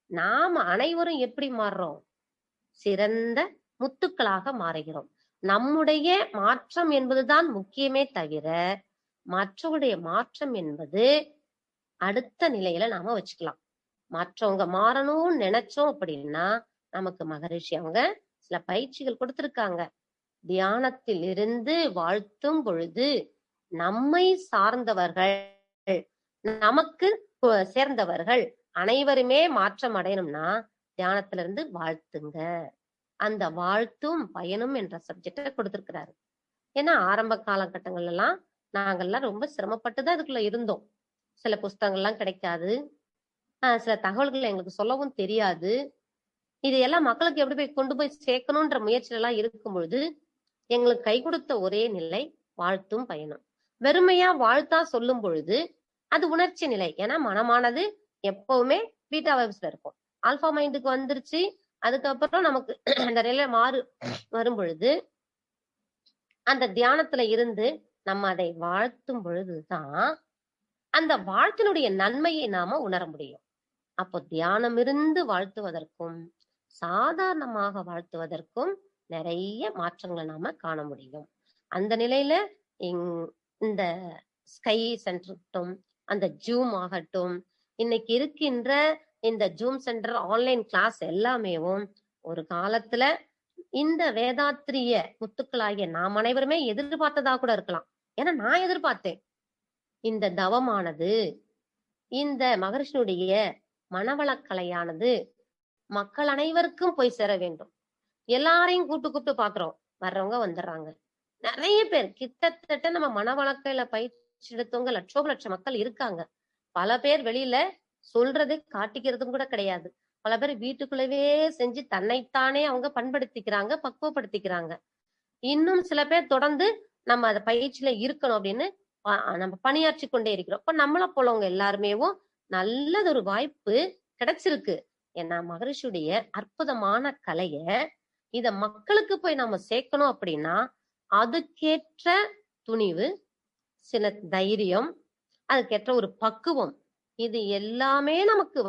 நாம அனைவரும் எப்படி மாறுறோம்? சிறந்த முத்துக்களாக மாறுகிறோம். நம்முடைய மாற்றம் என்பதுதான் முக்கியமே தவிர மற்றவருடைய மாற்றம் என்பது அடுத்த நிலையில நாம வச்சுக்கலாம். மற்றவங்க மாறணும்னு நினைச்சோம் அப்படின்னா நமக்கு மகரிஷி அவங்க சில பயிற்சிகள் கொடுத்திருக்காங்க. தியானத்தில் இருந்து வாழ்த்தும் பொழுது நம்மை சார்ந்தவர்கள் நமக்கு சேர்ந்தவர்கள் அனைவருமே மாற்றம் அடையணும்னா தியானத்திலிருந்து வாழ்த்துங்க. அந்த வாழ்த்தும் பயனும் என்ற சப்ஜெக்ட கொடுத்திருக்கிறாரு. ஏன்னா ஆரம்ப காலகட்டங்கள்ல எல்லாம் நாங்கெல்லாம் ரொம்ப சிரமப்பட்டுதான் இதுக்குள்ள இருந்தோம். சில புஸ்தகங்கள்லாம் கிடைக்காது, சில தகவல்கள் எங்களுக்கு சொல்லவும் தெரியாது. இதையெல்லாம் மக்களுக்கு எப்படி போய் கொண்டு போய் சேர்க்கணும்ன்ற முயற்சியில எல்லாம் இருக்கும் பொழுது எங்களுக்கு கை கொடுத்த ஒரே நிலை வாழ்த்தும் பயனும். வெறுமையா வாழ்த்தா சொல்லும் பொழுது அது உணர்ச்சி நிலை. ஏன்னா மனமானது எப்பவுமே பீட்டா வைப்ஸ்ல இருக்கும். ஆல்பா மைண்டுக்கு வந்துருச்சு. அதுக்கப்புறம் நமக்கு அந்த நிலை வரும் பொழுது அந்த தியானத்துல இருந்து நம்ம அதை வாழ்த்தும் பொழுதுதான் அந்த வாழ்த்தினுடைய நன்மையை நாம உணர முடியும். அப்போ தியானம் இருந்து வாழ்த்துவதற்கும் சாதாரணமாக வாழ்த்துவதற்கும் நிறைய மாற்றங்களை நாம காண முடியும். அந்த நிலையில இந்த ஸ்கை சென்டரும் அந்த ஜூம் ஆகட்டும், இன்னைக்கு இருக்கின்ற இந்த ஜூம் சென்டர் ஆன்லைன் கிளாஸ் எல்லாமே ஒரு காலத்துல இந்த வேதாத்திரிய முத்துக்களாகிய நாம் அனைவருமே எதிர்பார்த்ததா கூட இருக்கலாம். ஏன்னா நான் எதிர்பார்த்தேன் இந்த தவமானது, இந்த மகரிஷினுடைய மனவளக்கலையானது மக்கள் அனைவருக்கும் போய் சேர வேண்டும். எல்லாரையும் கூப்பிட்டு பாக்குறோம், வர்றவங்க வந்துடுறாங்க. நிறைய பேர் கிட்டத்தட்ட நம்ம மனவளக்கையில பயிற்சி எடுத்தவங்க லட்ச மக்கள் இருக்காங்க. பல பேர் வெளியில சொல்றதை காட்டிக்கிறதும் கூட கிடையாது. பல பேர் வீட்டுக்குள்ளவே செஞ்சு தன்னைத்தானே அவங்க பண்படுத்திக்கிறாங்க, பக்குவப்படுத்திக்கிறாங்க. இன்னும் சில பேர் தொடர்ந்து நம்ம அதை பயிற்சியில இருக்கணும் அப்படின்னு நம்ம பணியாற்றி கொண்டே இருக்கிறோம். இப்ப நம்மள போலவங்க எல்லாருமேவும் நல்லதொரு வாய்ப்பு கிடைச்சிருக்கு. ஏன்னா மகரிஷியுடைய அற்புதமான கலைய இத மக்களுக்கு போய் நம்ம சேர்க்கணும் அப்படின்னா அதுக்கேற்ற துணிவு, சில தைரியம், அதுக்கேற்ற ஒரு பக்குவம், இது எல்லாமே நமக்கு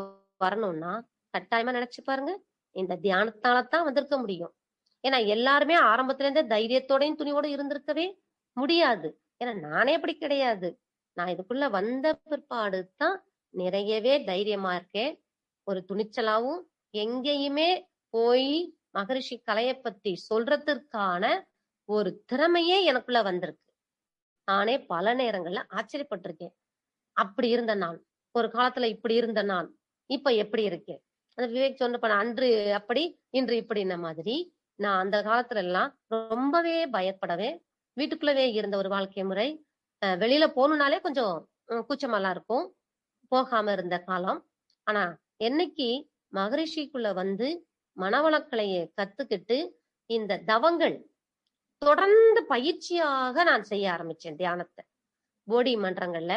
வரணும்னா கட்டாயமா நினைச்சு பாருங்க, இந்த தியானத்தாலதான் வந்திருக்க முடியும். ஏன்னா எல்லாருமே ஆரம்பத்துல இருந்தே தைரியத்தோடையும் துணிவோட இருந்திருக்கவே முடியாது. ஏன்னா நானே அப்படி கிடையாது. நான் இதுக்குள்ள வந்த பிற்பாடு தான் நிறையவே தைரியமா இருக்கேன். ஒரு துணிச்சலாவும் எங்கேயுமே போய் மகரிஷி கலையை பத்தி சொல்றதுக்கான ஒரு திறமையே எனக்குள்ள வந்திருக்கு. நானே பல நேரங்கள்ல ஆச்சரியப்பட்டிருக்கேன். அப்படி இருந்த நான், ஒரு காலத்துல இப்படி இருந்த நான் இப்ப எப்படி இருக்கேன். அந்த விவேக் சொன்ன அன்று அப்படி இன்று இப்படின்ன மாதிரி நான் அந்த காலத்துல எல்லாம் ரொம்பவே பயப்படவே வீட்டுக்குள்ளவே இருந்த ஒரு வாழ்க்கை முறை. வெளியில போகணும்னாலே கொஞ்சம் கூச்சமெல்லாம் இருக்கும், போகாம இருந்த காலம். ஆனா என்னைக்கு மகரிஷிக்குள்ள வந்து மனவளக்கலையை கத்துக்கிட்டு இந்த தவங்கள் தொடர்ந்து பயிற்சியாக நான் செய்ய ஆரம்பிச்சேன். தியானத்தை போடி மன்றங்கள்ல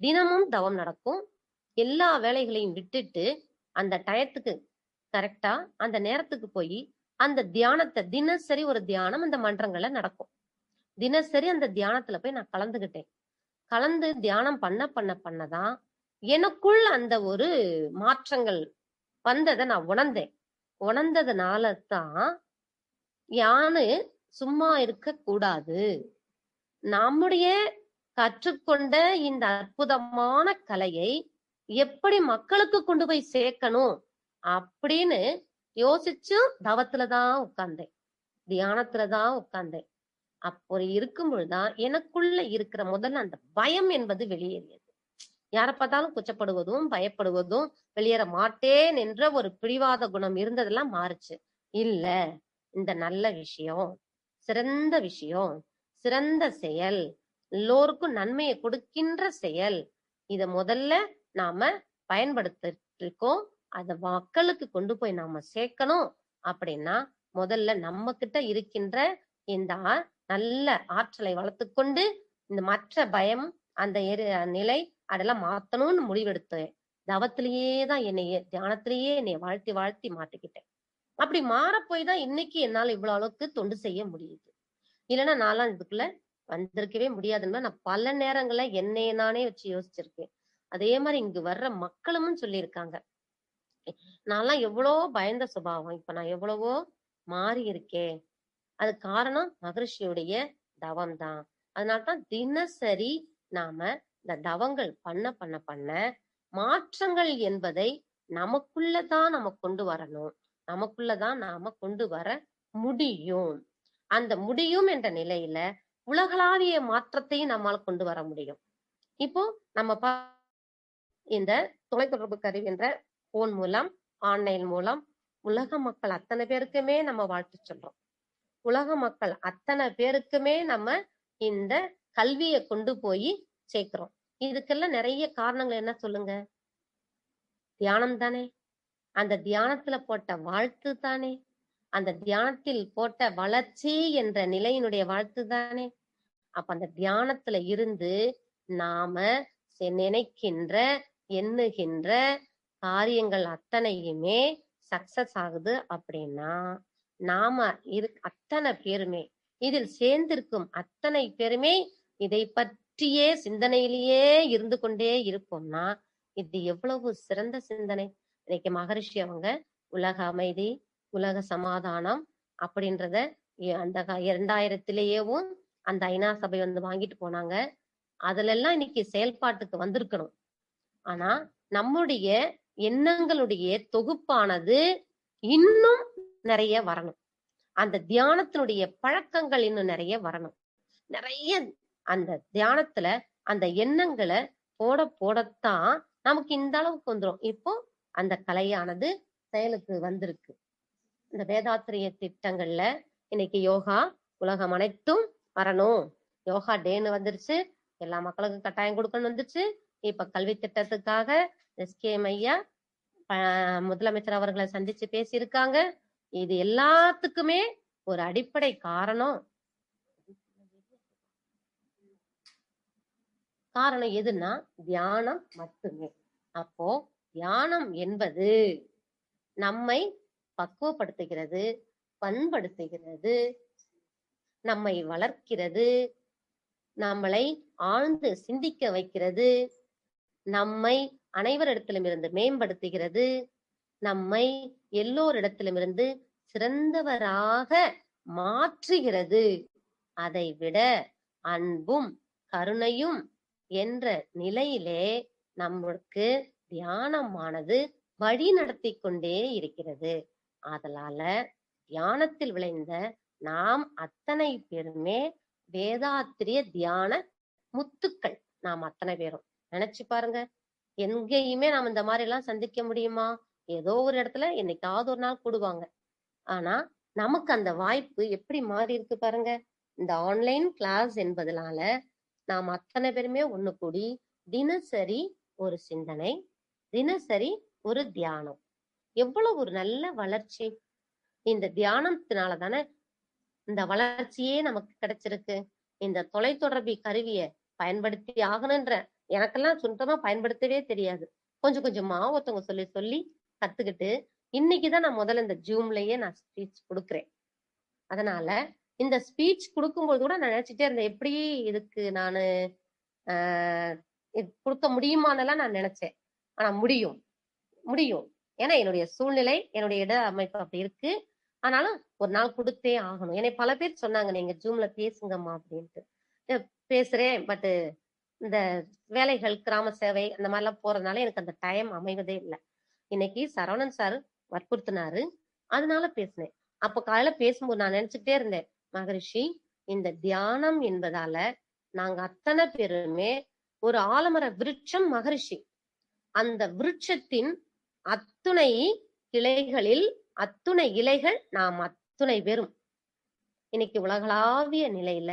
தினமும் தவம் நடக்கும். எல்லா வேலைகளையும் விட்டுட்டு அந்த டயத்துக்கு கரெக்டா அந்த நேரத்துக்கு போய் அந்த தியானத்தை தினசரி ஒரு தியானம் அந்த மன்றங்கள்ல நடக்கும். தினசரி அந்த தியானத்துல போய் நான் கலந்துகிட்டேன். கலந்து தியானம் பண்ணதான் எனக்குள் அந்த ஒரு மாற்றங்கள் வந்ததை நான் உணர்ந்தேன். உணர்ந்ததுனாலதான் யானு சும்மா இருக்க கூடாது. நம்முடைய கற்றுக்கொண்ட இந்த அற்புதமான கலையை எப்படி மக்களுக்கு கொண்டு போய் சேர்க்கணும் அப்படின்னு யோசிச்சும் தவத்துலதான் உட்கார்ந்தேன், தியானத்துலதான் உட்கார்ந்தேன். அப்போ இருக்கும் பொழுதுதான் எனக்குள்ள இருக்கிற முதல்ல அந்த பயம் என்பது வெளியேறியது. யாரை பார்த்தாலும் குச்சப்படுவதும் பயப்படுவதும் வெளியேற மாட்டேன் என்ற ஒரு பிடிவாத குணம் இருந்ததெல்லாம் மாறுச்சு. இல்ல, இந்த நல்ல விஷயம், சிறந்த விஷயம், சிறந்த செயல், எல்லோருக்கும் நன்மையை கொடுக்கின்ற செயல், இத முதல்ல நாம பயன்படுத்திருக்கோம். அத மக்களுக்கு கொண்டு போய் நாம சேர்க்கணும் அப்படின்னா முதல்ல நம்ம கிட்ட இருக்கின்ற இந்த நல்ல ஆற்றலை வளர்த்துக்கொண்டு இந்த மற்ற பயம் அந்த நிலை அதெல்லாம் மாத்தணும்னு முடிவெடுத்தேன். தவத்திலேயேதான் என்னைய தியானத்திலேயே என்னைய வாழ்த்தி வாழ்த்தி மாட்டிக்கிட்டேன். அப்படி மாற போய் தான் இன்னைக்கு என்னால இவ்வளவு அளவுக்கு தொண்டு செய்ய முடியுது. இல்லைன்னா நான்லாம் இதுக்குள்ள வந்திருக்கவே முடியாதுன்னு நான் பல நேரங்கள்ல என்னைய நானே வச்சு யோசிச்சிருக்கேன். அதே மாதிரி இங்கு வர்ற மக்களும் சொல்லியிருக்காங்க, நான்லாம் எவ்வளவோ பயந்த சுபாவம், இப்ப நான் எவ்வளவோ மாறி இருக்கேன். அது காரணம் மகரிஷியுடைய தவம் தான். அதனால்தான் தினசரி நாம இந்த தவங்கள் பண்ண மாற்றங்கள் என்பதை நமக்குள்ளதான் நம்ம கொண்டு வரணும். நமக்குள்ளதான் நாம கொண்டு வர முடியும். அந்த முடியும் என்ற நிலையில உலகளாவிய மாற்றத்தையும் நம்மால் கொண்டு வர முடியும். இப்போ நம்ம இந்த தொலைத்தொடர்பு கருவி என்ற போன் மூலம், ஆன்லைன் மூலம் உலக மக்கள் அத்தனை பேருக்குமே நம்ம வாழ்த்து சொல்றோம். உலக மக்கள் அத்தனை பேருக்குமே நம்ம இந்த கல்வியை கொண்டு போய் சேர்க்கிறோம். இதுக்கெல்லாம் நிறைய காரணங்கள் என்ன சொல்லுங்க? தியானம் தானே. அந்த தியானத்துல போட்ட வாழ்த்து தானே. அந்த தியானத்தில் போட்ட வளர்ச்சி என்ற நிலையினுடைய வாழ்த்து தானே. அப்ப அந்த தியானத்துல இருந்து நாம நினைக்கின்ற எண்ணுகின்ற காரியங்கள் அத்தனையுமே சக்சஸ் ஆகுது அப்படின்னா நாம அத்தனை பேருமே இதில் சேர்ந்திருக்கும் அத்தனை பேருமே இதை பற்றியே சிந்தனையிலேயே இருந்து கொண்டே இருப்போம்னா இது எவ்வளவு சிறந்த சிந்தனை. இன்னைக்கு மகரிஷி அவங்க உலக அமைதி, உலக சமாதானம் அப்படின்றத அந்த 2000 அந்த ஐநா சபை வாங்கிட்டு போனாங்க. அதுல எல்லாம் இன்னைக்கு செயல்பாட்டுக்கு வந்திருக்கணும். ஆனா நம்முடைய எண்ணங்களுடைய தொகுப்பானது இன்னும் நிறைய வரணும். அந்த தியானத்தினுடைய பழக்கங்கள் இன்னும் நிறைய வரணும். நிறைய அந்த தியானத்துல அந்த எண்ணங்களை போடத்தான் நமக்கு இந்த அளவுக்கு வந்துடும். இப்போ அந்த கலையானது செயலுக்கு வந்திருக்கு. இந்த வேதாத்திரிய திட்டங்கள்ல இன்னைக்கு யோகா உலகம் அனைத்தும் வரணும், யோகா டேன்னு வந்துருச்சு, எல்லா மக்களுக்கும் கட்டாயம் கொடுக்கணும் வந்துருச்சு. இப்ப கல்வி திட்டத்துக்காக எஸ்கேஎம் ஐயா முதலமைச்சர் அவர்களை சந்திச்சு பேசியிருக்காங்க. இது எல்லாத்துக்குமே ஒரு அடிப்படை காரணம் எதுன்னா தியானம் மட்டுமே. அப்போ தியானம் என்பது நம்மை பக்குவப்படுத்துகிறது, பண்படுத்துகிறது, நம்மை வளர்க்கிறது, நம்மளை ஆழ்ந்து சிந்திக்க வைக்கிறது, நம்மை அனைவரிடத்திலும் இருந்து மேம்படுத்துகிறது, நம்மை எல்லோரிடத்திலும் இருந்து சிறந்தவராக மாற்றுகிறது. அதை விட அன்பும் கருணையும் என்ற நிலையிலே நமக்கு தியானமானது வழி நடத்தி கொண்டே இருக்கிறது. அதனால தியானத்தில் விளைந்த நாம் அத்தனை பேருமே வேதாத்திரிய தியான முத்துக்கள். நாம் அத்தனை பேரும் நினைச்சு பாருங்க, எங்கேயுமே நாம் இந்த மாதிரி எல்லாம் சந்திக்க முடியுமா? ஏதோ ஒரு இடத்துல என்னைக்காவது ஒரு நாள் கூடுவாங்க. ஆனா நமக்கு அந்த வாய்ப்பு எப்படி மாறி இருக்கு பாருங்க. இந்த ஆன்லைன் கிளாஸ் என்பதனால நாம் அத்தனை பேருமே ஒண்ணு கூடி தினசரி ஒரு சிந்தனை, தினசரி ஒரு தியானம். எவ்வளவு ஒரு நல்ல வளர்ச்சி! இந்த தியானத்தினால தானே இந்த வளர்ச்சியே நமக்கு கிடைச்சிருக்கு. இந்த தொலைத்தொடர்பு கருவியை பயன்படுத்தி ஆகணுன்ற எனக்கெல்லாம் சுத்தமா பயன்படுத்தவே தெரியாது. கொஞ்சம் கொஞ்சமா ஒருத்தவங்க சொல்லி சொல்லி கத்துக்கிட்டு இன்னைக்குதான் நான் முதல்ல இந்த ஜூம்லயே நான் ஸ்பீச் கொடுக்குறேன். அதனால இந்த ஸ்பீச் கொடுக்கும்போது கூட நான் நினைச்சிட்டே இருந்தேன், எப்படி இதுக்கு நானு கொடுக்க முடியுமானெல்லாம் நான் நினைச்சேன். ஆனா முடியும். ஏன்னா என்னுடைய சூழ்நிலை, என்னுடைய இட அமைப்பு அப்படி இருக்கு. ஆனாலும் ஒரு நாள் கொடுத்தே ஆகணும். என்னை பல பேர் சொன்னாங்க, நீங்க ஜூம்ல பேசுங்கம்மா அப்படின்ட்டு. பேசுறேன். பட் இந்த வேலைகள், கிராம சேவை அந்த மாதிரி எல்லாம் போறதுனால எனக்கு அந்த டைம் அமைவதே இல்லை. இன்னைக்கு சரவணன் சார் வற்புறுத்தினாரு, அதனால பேசினேன். அப்ப காலையில பேசும்போது நான் நினைச்சுக்கிட்டே இருந்தேன், மகரிஷி, இந்த தியானம் என்பதால நாங்க அத்தனை பேருமே ஒரு ஆலமர விருட்சம் மகரிஷி. அந்த விருட்சத்தின் அத்துணை கிளைகளில் அத்துணை இலைகள் நாம் அத்துணை பேரும். இன்னைக்கு உலகளாவிய நிலையில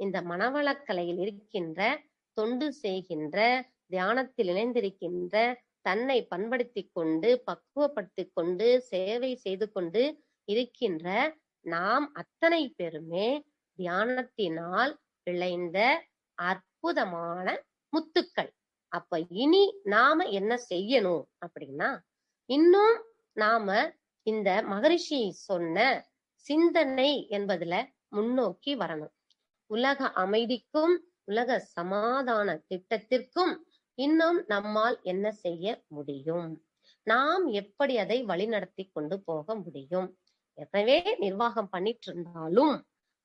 இந்த மனவளக்கலையில் இருக்கின்ற, தொண்டு செய்கின்ற, தியானத்தில் இணைந்திருக்கின்ற, தன்னை பண்படுத்தி கொண்டு, பக்குவப்படுத்தி கொண்டு, சேவை செய்து கொண்டு இருக்கின்ற நாம் அத்தனை பேருமே தியானத்தினால் விளைந்த அற்புதமான முத்துக்கள். அப்ப இனி நாம என்ன செய்யணும் அப்படின்னா, இன்னும் நாம இந்த மகரிஷி சொன்ன சிந்தனை என்பதுல முன்னோக்கி வரணும். உலக அமைதிக்கும் உலக சமாதான திட்டத்திற்கும் இன்னும் நம்மால் என்ன செய்ய முடியும், நாம் எப்படி அதை வழிநடத்தி கொண்டு போக முடியும். எனவே நிர்வாகம் பண்ணிட்டு இருந்தாலும்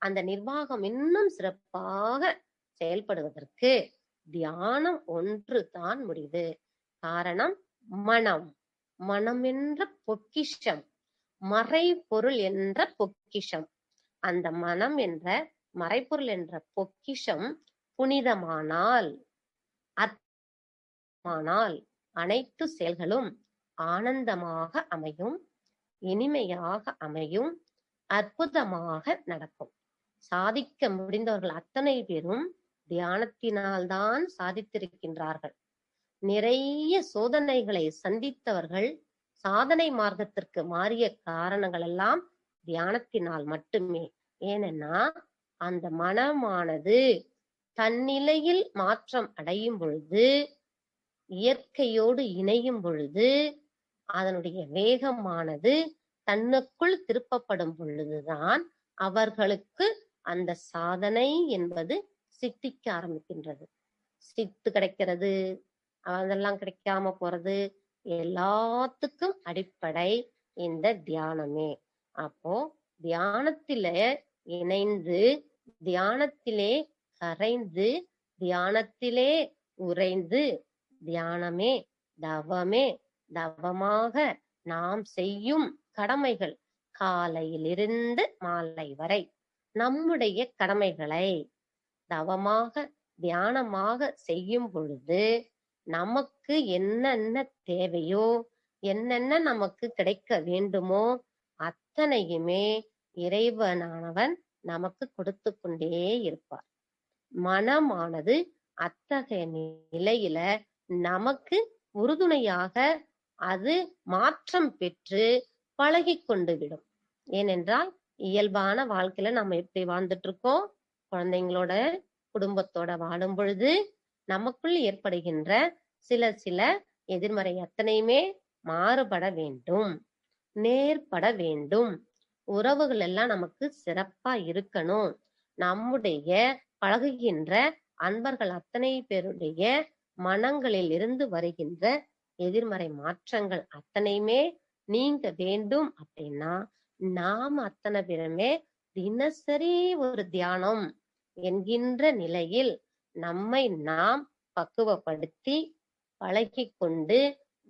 அந்த நிர்வாகம் இன்னும் சிறப்பாக செயல்படுவதற்கு தியானம் ஒன்று தான் முடிவு. காரணம், மனம் என்ற பொக்கிஷம், மறைபொருள் என்ற பொக்கிஷம். அந்த மனம் என்ற மறைபொருள் என்ற பொக்கிஷம் புனிதமானால் அனைத்து செயல்களும் ஆனந்தமாக அமையும், இனிமையாக அமையும், அற்புதமாக நடக்கும். சாதிக்க முடிந்தவர்கள் அத்தனை பேரும் தியானத்தினால்தான் சாதித்திருக்கின்றார்கள். நிறைய சோதனைகளை சந்தித்தவர்கள் சாதனை மார்க்கத்திற்கு மாறிய காரணங்கள் எல்லாம் தியானத்தினால் மட்டுமே. ஏனென்னா அந்த மனமானது தன்னிலையில் மாற்றம் அடையும் பொழுது, இயற்கையோடு இணையும் பொழுது, அதனுடைய வேகமானது தன்னுக்குள் திருப்பப்படும் பொழுதுதான் அவர்களுக்கு அந்த சாதனை என்பது சித்திக்க ஆரம்பிக்கின்றது. சித்து கிடைக்கிறது, அதெல்லாம் கிடைக்காம போறது, எல்லாத்துக்கும் அடிப்படை இந்த தியானமே. அப்போ தியானத்திலே இணைந்து, தியானத்திலே கரைந்து, தியானத்திலே உறைந்து, தியானமே தவமே, தவமாக நாம் செய்யும் கடமைகள் காலையிலிருந்து மாலை வரை நம்முடைய கடமைகளை தவமாக தியானமாக செய்யும் பொழுது நமக்கு என்னென்ன தேவையோ, என்னென்ன நமக்கு கிடைக்க வேண்டுமோ அத்தனையுமே இறைவனானவன் நமக்கு கொடுத்து கொண்டே இருப்பார். மனமானது அத்தகைய நிலையில நமக்கு உறுதுணையாக அது மாற்றம் பெற்று பழகி கொண்டு விடும். ஏனென்றால் இயல்பான வாழ்க்கையில நம்ம எப்படி வாழ்ந்துட்டு இருக்கோம், குழந்தைங்களோட குடும்பத்தோட வாழும் பொழுது நமக்குள் ஏற்படுகின்ற சில எதிர்மறை அத்தனையுமே மாறுபட வேண்டும், நேர்பட வேண்டும். உறவுகள் எல்லாம் நமக்கு சிறப்பா இருக்கணும். நம்முடைய பழகுகின்ற அன்பர்கள் அத்தனை பேருடைய மனங்களில் இருந்து வருகின்ற எதிர்மறை மாற்றங்கள் அத்தனையுமே நீங்க வேண்டும் அப்படின்னா நாம அத்தனை பேருமே தினசரி ஒரு தியானம் என்கின்ற நிலையில் நம்மை நாம் பக்குவப்படுத்தி பழகி கொண்டு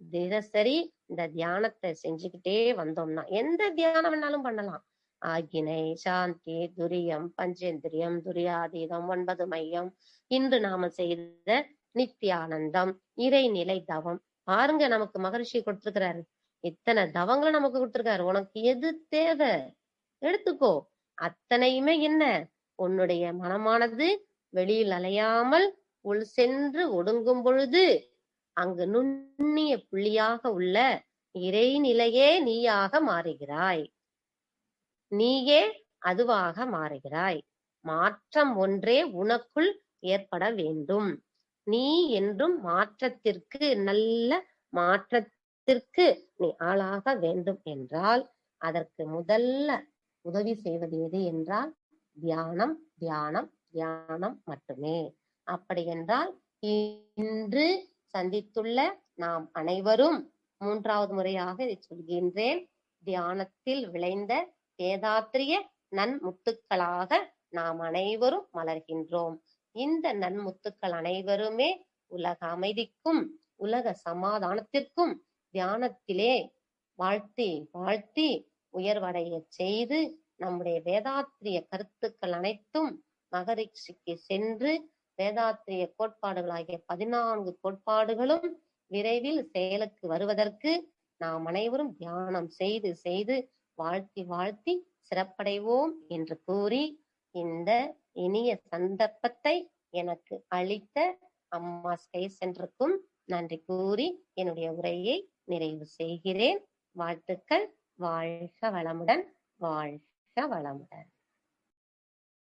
தினசரி இந்த தியானத்தை செஞ்சுக்கிட்டே வந்தோம்னா எந்த தியானம் வேணாலும் பண்ணலாம். ஆகினை, சாந்தி, துரியம், பஞ்சேந்திரியம், துரியாதீதம், 9 மையம், இன்று நாம செய்த நித்தியானந்தம், இறைநிலை தவம். பாருங்க, நமக்கு மகரிஷி கொடுத்திருக்கிறாரு, இத்தனை தவங்களை நமக்கு கொடுத்திருக்காரு. உனக்கு எது தேவை எடுத்துக்கோ. அத்தனையுமே என்ன, உன்னுடைய மனமானது வெளியில் அலையாமல் உள் சென்று ஒடுங்கும் பொழுது அங்கு நுண்ணிய புள்ளியாக உள்ள இறைநிலையே நீயாக மாறுகிறாய், நீயே அதுவாக மாறுகிறாய். மாற்றம் ஒன்றே உனக்குள் ஏற்பட வேண்டும். நீ என்றும் மாற்றத்திற்கு நல்ல மாற்றத்தை தியானத்திற்கு நீ ஆளாக வேண்டும் என்றால் அதற்கு முதல்ல உதவி செய்வது எது என்றால் தியானம், தியானம், தியானம் மட்டுமே. அப்படி என்றால் இன்று சந்தித்துள்ள நாம் அனைவரும் 3வது முறையாக இதை சொல்கின்றேன். தியானத்தில் விளைந்த வேதாத்திரிய நன்முத்துக்களாக நாம் அனைவரும் மலர்கின்றோம். இந்த நன்முத்துக்கள் அனைவருமே உலக அமைதிக்கும் உலக சமாதானத்திற்கும் தியானத்திலே வாழ்த்தி வாழ்த்தி உயர்வடைய செய்து நம்முடைய வேதாத்திரிய கருத்துக்கள் அனைத்தும் மகரிஷிக்கு சென்று வேதாத்திரிய கோட்பாடுகளாகிய 14 கோட்பாடுகளும் விரைவில் செயலுக்கு வருவதற்கு நாம் அனைவரும் தியானம் செய்து செய்து வாழ்த்தி வாழ்த்தி சிறப்படைவோம் என்று கூறி இந்த இனிய சந்தர்ப்பத்தை எனக்கு அளித்த அம்மா ஸ்கை சென்டருக்கும் நன்றி கூறி என்னுடைய உரையை நிறைவு செய்கிறேன். வாழ்த்துக்கள். வாழ்க வளமுடன், வாழ்க வளமுடன்.